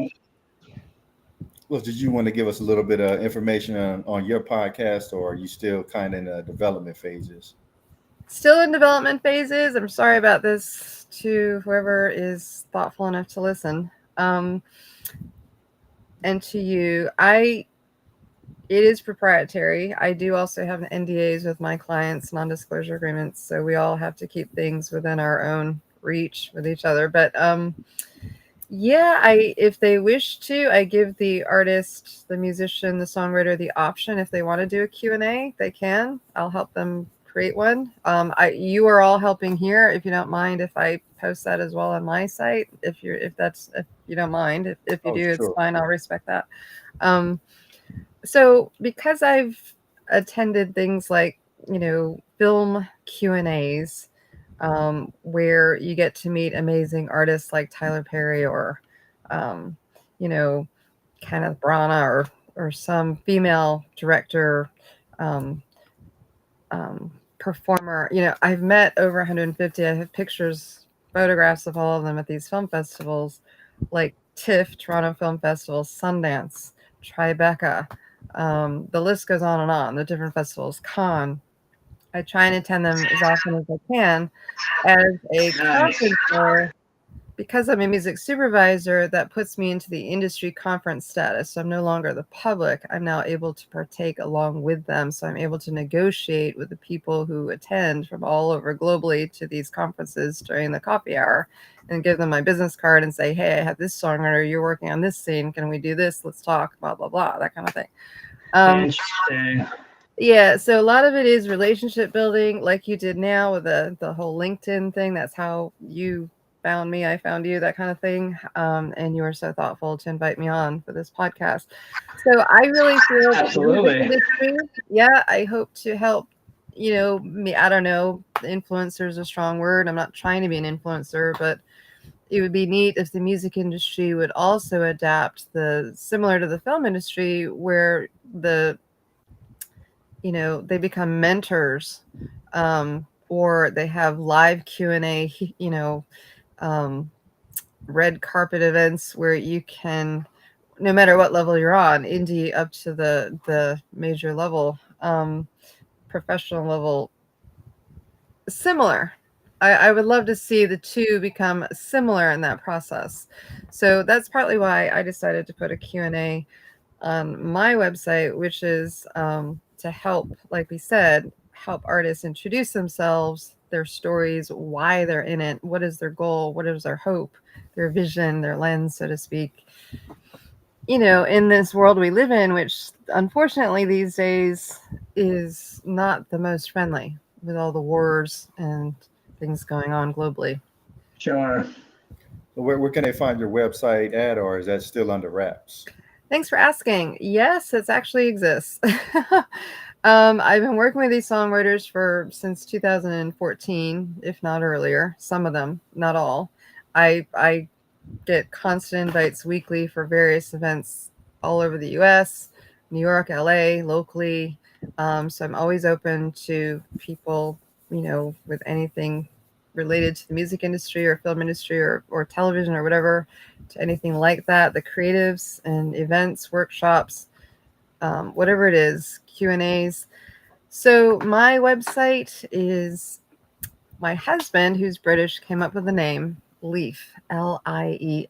Well, did you want to give us a little bit of information on your podcast, or are you still kind of in the development phases? Still in development phases. I'm sorry about this to whoever is thoughtful enough to listen. And to you, it is proprietary. I do also have NDAs with my clients, non-disclosure agreements. So we all have to keep things within our own reach with each other. But yeah, if they wish to, I give the artist, the musician, the songwriter the option. If they want to do a Q&A, they can. I'll help them create one. You are all helping here. If you don't mind, if I post that as well on my site, if you don't mind, if you do, sure. It's fine. I'll respect that. So because I've attended things like, film Q&As, where you get to meet amazing artists like Tyler Perry or, Kenneth Branagh or some female director, performer. I've met over 150. I have photographs of all of them at these film festivals, like TIFF, Toronto Film Festival, Sundance, Tribeca. The list goes on, the different festivals, Cannes. I try and attend them as often as I can. As a conference, because I'm a music supervisor, that puts me into the industry conference status. So I'm no longer the public. I'm now able to partake along with them. So I'm able to negotiate with the people who attend from all over globally to these conferences during the coffee hour and give them my business card and say, hey, I have this songwriter. You're working on this scene. Can we do this? Let's talk, blah, blah, blah, that kind of thing. Interesting. Yeah, so a lot of it is relationship building, like you did now with the whole LinkedIn thing. That's how you found me, I found you, that kind of thing. And you were so thoughtful to invite me on for this podcast. So I really feel absolutely. Yeah, I hope to help. Me. I don't know. Influencer is a strong word. I'm not trying to be an influencer, but it would be neat if the music industry would also adapt similar to the film industry, where they become mentors, or they have live Q&A, red carpet events where you can, no matter what level you're on, indie up to the major level, professional level, similar. I would love to see the two become similar in that process. So that's partly why I decided to put a Q&A on my website, which is to help, like we said, help artists introduce themselves, their stories, why they're in it, what is their goal, what is their hope, their vision, their lens, so to speak. In this world we live in, which unfortunately these days is not the most friendly with all the wars and things going on globally. Sure. Where can they find your website at, or is that still under wraps? Thanks for asking. Yes, it actually exists. I've been working with these songwriters since 2014, if not earlier. Some of them, not all. I get constant invites weekly for various events all over the U.S., New York, L.A., locally. So I'm always open to people, with anything related to the music industry or film industry or television or whatever, to anything like that. The creatives and events, workshops, whatever it is, Q&As. So my website is, my husband, who's British, came up with the name Lief, Lief.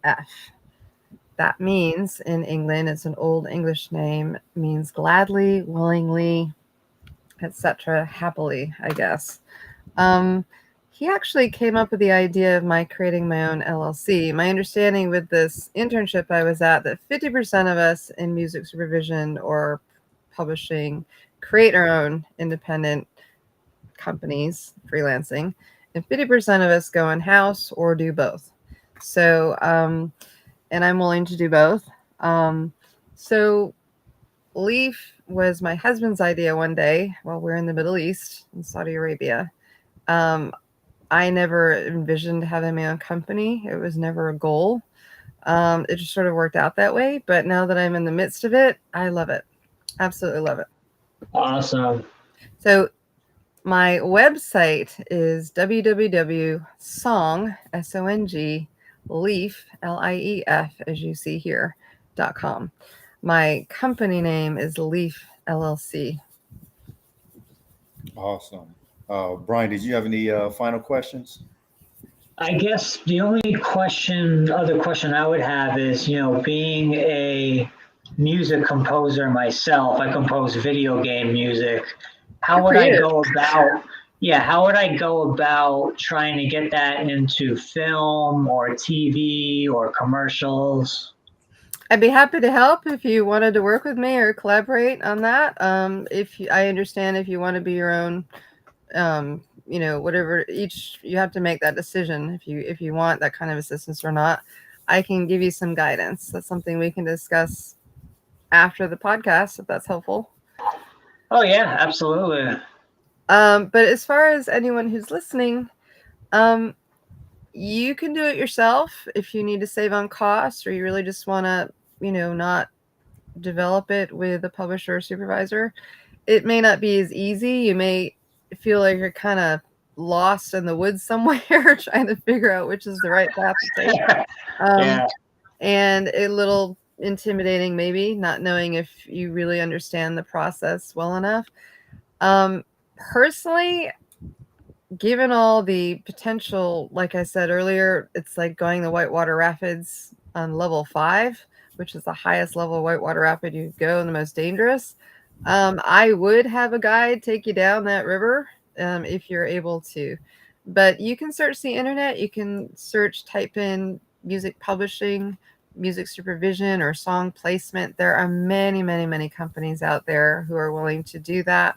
That means in England, it's an old English name, means gladly, willingly, etc., happily, I guess. He actually came up with the idea of my creating my own LLC. My understanding with this internship I was at, that 50% of us in music supervision or publishing create our own independent companies, freelancing, and 50% of us go in-house or do both. So, and I'm willing to do both. So Leaf was my husband's idea one day while we're in the Middle East in Saudi Arabia. I never envisioned having my own company. It was never a goal. It just sort of worked out that way. But now that I'm in the midst of it, I love it. Absolutely love it. Awesome. So my website is www.song, S-O-N-G, Lief, Lief, as you see here, .com. My company name is Lief LLC. Awesome. Brian, did you have any final questions? I guess the only other question I would have is, being a music composer myself, I compose video game music. How would I go about, how would I go about trying to get that into film or TV or commercials? I'd be happy to help if you wanted to work with me or collaborate on that. I understand if you want to be your own, whatever, you have to make that decision if you want that kind of assistance or not. I can give you some guidance. That's something we can discuss after the podcast, if that's helpful. Oh yeah, absolutely. But as far as anyone who's listening, you can do it yourself if you need to save on costs, or you really just want to, not develop it with a publisher or supervisor. It may not be as easy. You may feel like you're kind of lost in the woods somewhere trying to figure out which is the right path to take. And a little intimidating, maybe, not knowing if you really understand the process well enough. Personally, given all the potential, like I said earlier, it's like going the Whitewater Rapids on level 5, which is the highest level of whitewater rapid you go and the most dangerous. I would have a guide take you down that river if you're able to. But you can search the internet. You can type in music publishing, music supervision, or song placement. There are many, many, many companies out there who are willing to do that.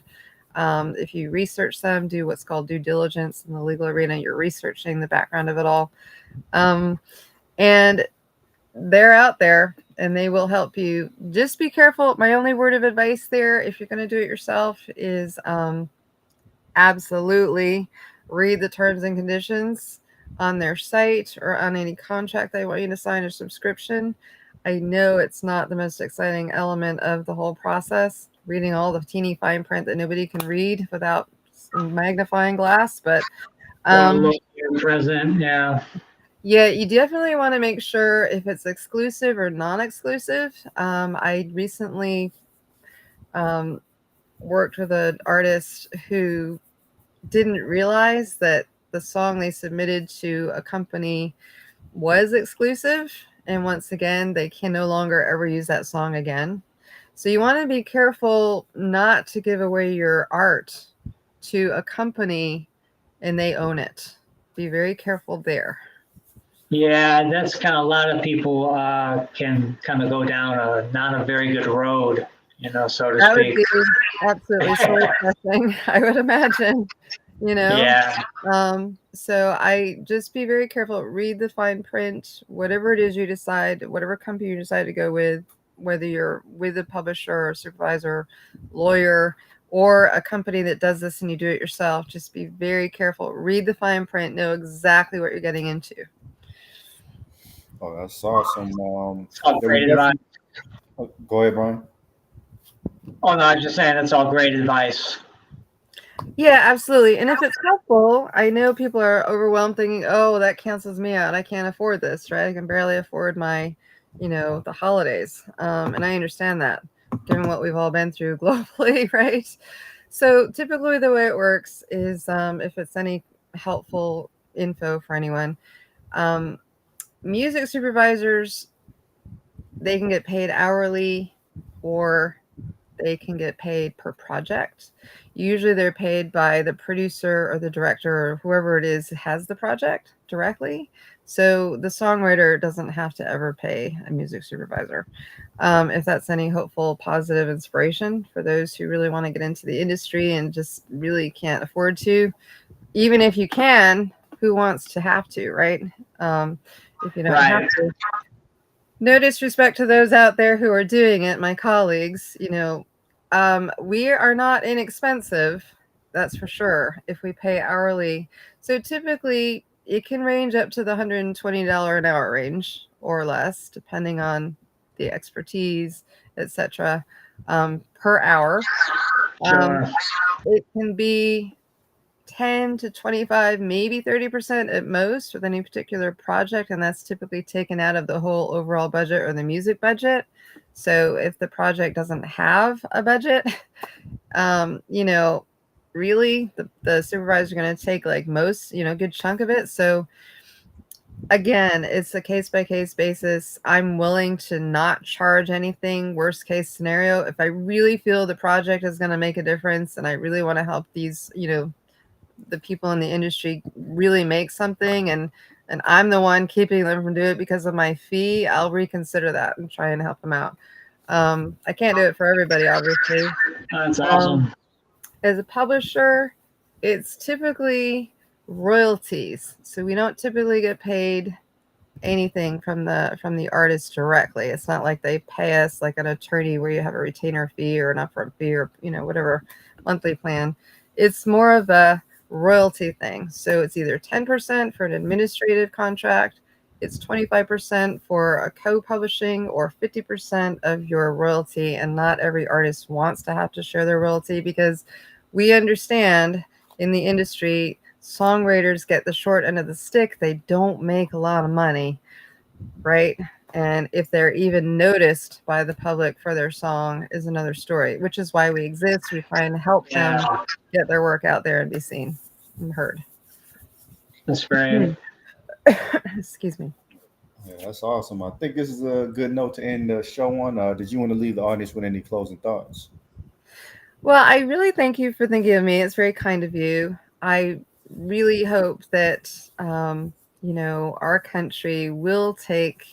If you research them, do what's called due diligence in the legal arena, you're researching the background of it all. And they're out there and they will help you. Just be careful. My only word of advice there, if you're going to do it yourself, is absolutely read the terms and conditions on their site or on any contract they want you to sign or subscription. I know it's not the most exciting element of the whole process, reading all the teeny fine print that nobody can read without magnifying glass, but present, yeah, you definitely want to make sure if it's exclusive or non-exclusive. I recently worked with an artist who didn't realize that the song they submitted to a company was exclusive, and once again, they can no longer ever use that song again. So you want to be careful not to give away your art to a company and they own it. Be very careful there. Yeah, that's kind of, a lot of people can kind of go down not a very good road, so to that speak. Would be absolutely soul crushing, I would imagine. you know? Yeah. So I just be very careful, read the fine print, whatever it is you decide, whatever company you decide to go with, whether you're with a publisher or supervisor, lawyer, or a company that does this and you do it yourself, just be very careful, read the fine print, know exactly what you're getting into. Oh, that's awesome. It's all Yeah, we great advice. definitely. Go ahead, Brian. Oh no, I was just saying that's all great advice. Yeah, absolutely. And if it's helpful, I know people are overwhelmed thinking, oh, that cancels me out. I can't afford this, right? I can barely afford my, the holidays. And I understand that given what we've all been through globally, right? So typically the way it works is if it's any helpful info for anyone, um, music supervisors, they can get paid hourly or they can get paid per project. Usually they're paid by the producer or the director or whoever it is has the project directly. So the songwriter doesn't have to ever pay a music supervisor. If that's any hopeful, positive inspiration for those who really want to get into the industry and just really can't afford to, even if you can, who wants to have to, right? If you don't have Right. to. No disrespect to those out there who are doing it, my colleagues, we are not inexpensive, that's for sure, if we pay hourly. So typically it can range up to the $120 an hour range or less, depending on the expertise, etc., per hour. Sure. It can be 10 to 25, maybe 30% at most with any particular project. And that's typically taken out of the whole overall budget or the music budget. So if the project doesn't have a budget, really the supervisor are going to take like most, good chunk of it. So again, it's a case by case basis. I'm willing to not charge anything. Worst case scenario, if I really feel the project is going to make a difference and I really want to help these, the people in the industry really make something and I'm the one keeping them from doing it because of my fee, I'll reconsider that and try and help them out. I can't do it for everybody, obviously. That's awesome. As a publisher, it's typically royalties. So we don't typically get paid anything from the artist directly. It's not like they pay us like an attorney where you have a retainer fee or an upfront fee or whatever monthly plan. It's more of a royalty thing. So it's either 10% for an administrative contract, it's 25% for a co-publishing, or 50% of your royalty. And not every artist wants to have to share their royalty because we understand in the industry, songwriters get the short end of the stick. They don't make a lot of money, right? And if they're even noticed by the public for their song is another story, which is why we exist. We try and help them get their work out there and be seen and heard. That's great. Excuse me. Yeah, that's awesome. I think this is a good note to end the show on. Did you want to leave the audience with any closing thoughts? Well, I really thank you for thinking of me. It's very kind of you. I really hope that, our country will take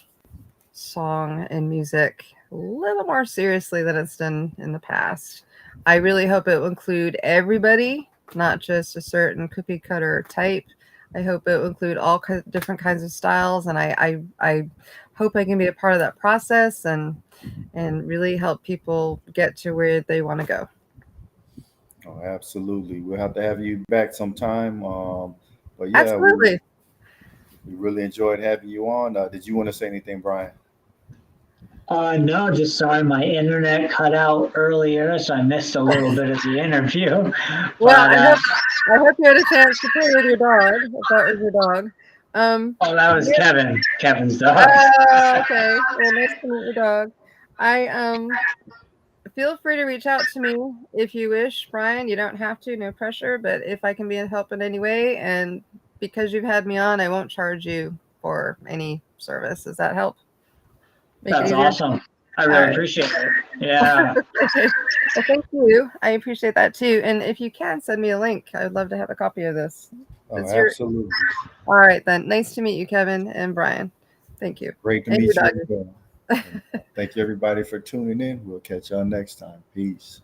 song and music a little more seriously than it's done in the past. I really hope it will include everybody, not just a certain cookie cutter type. I hope it will include all different kinds of styles, and I hope I can be a part of that process and really help people get to where they want to go. Oh, absolutely. We'll have to have you back sometime. But yeah, Absolutely. we really enjoyed having you on. Did you want to say anything, Brian? No, just sorry my internet cut out earlier, so I missed a little bit of the interview. Well, But I hope you had a chance to play with your dog, if that was your dog. oh, that was Kevin. Kevin's dog. Okay. Well, nice to meet your dog. I feel free to reach out to me if you wish, Brian. You don't have to, no pressure. But if I can be of help in any way, and because you've had me on, I won't charge you for any service. Does that help? That's awesome. I really appreciate it. Yeah. Well, thank you. I appreciate that too. And if you can send me a link, I would love to have a copy of this. Oh, absolutely. All right, then. Nice to meet you, Kevin and Brian. Thank you. Great to meet you. Thank you, everybody, for tuning in. We'll catch y'all next time. Peace.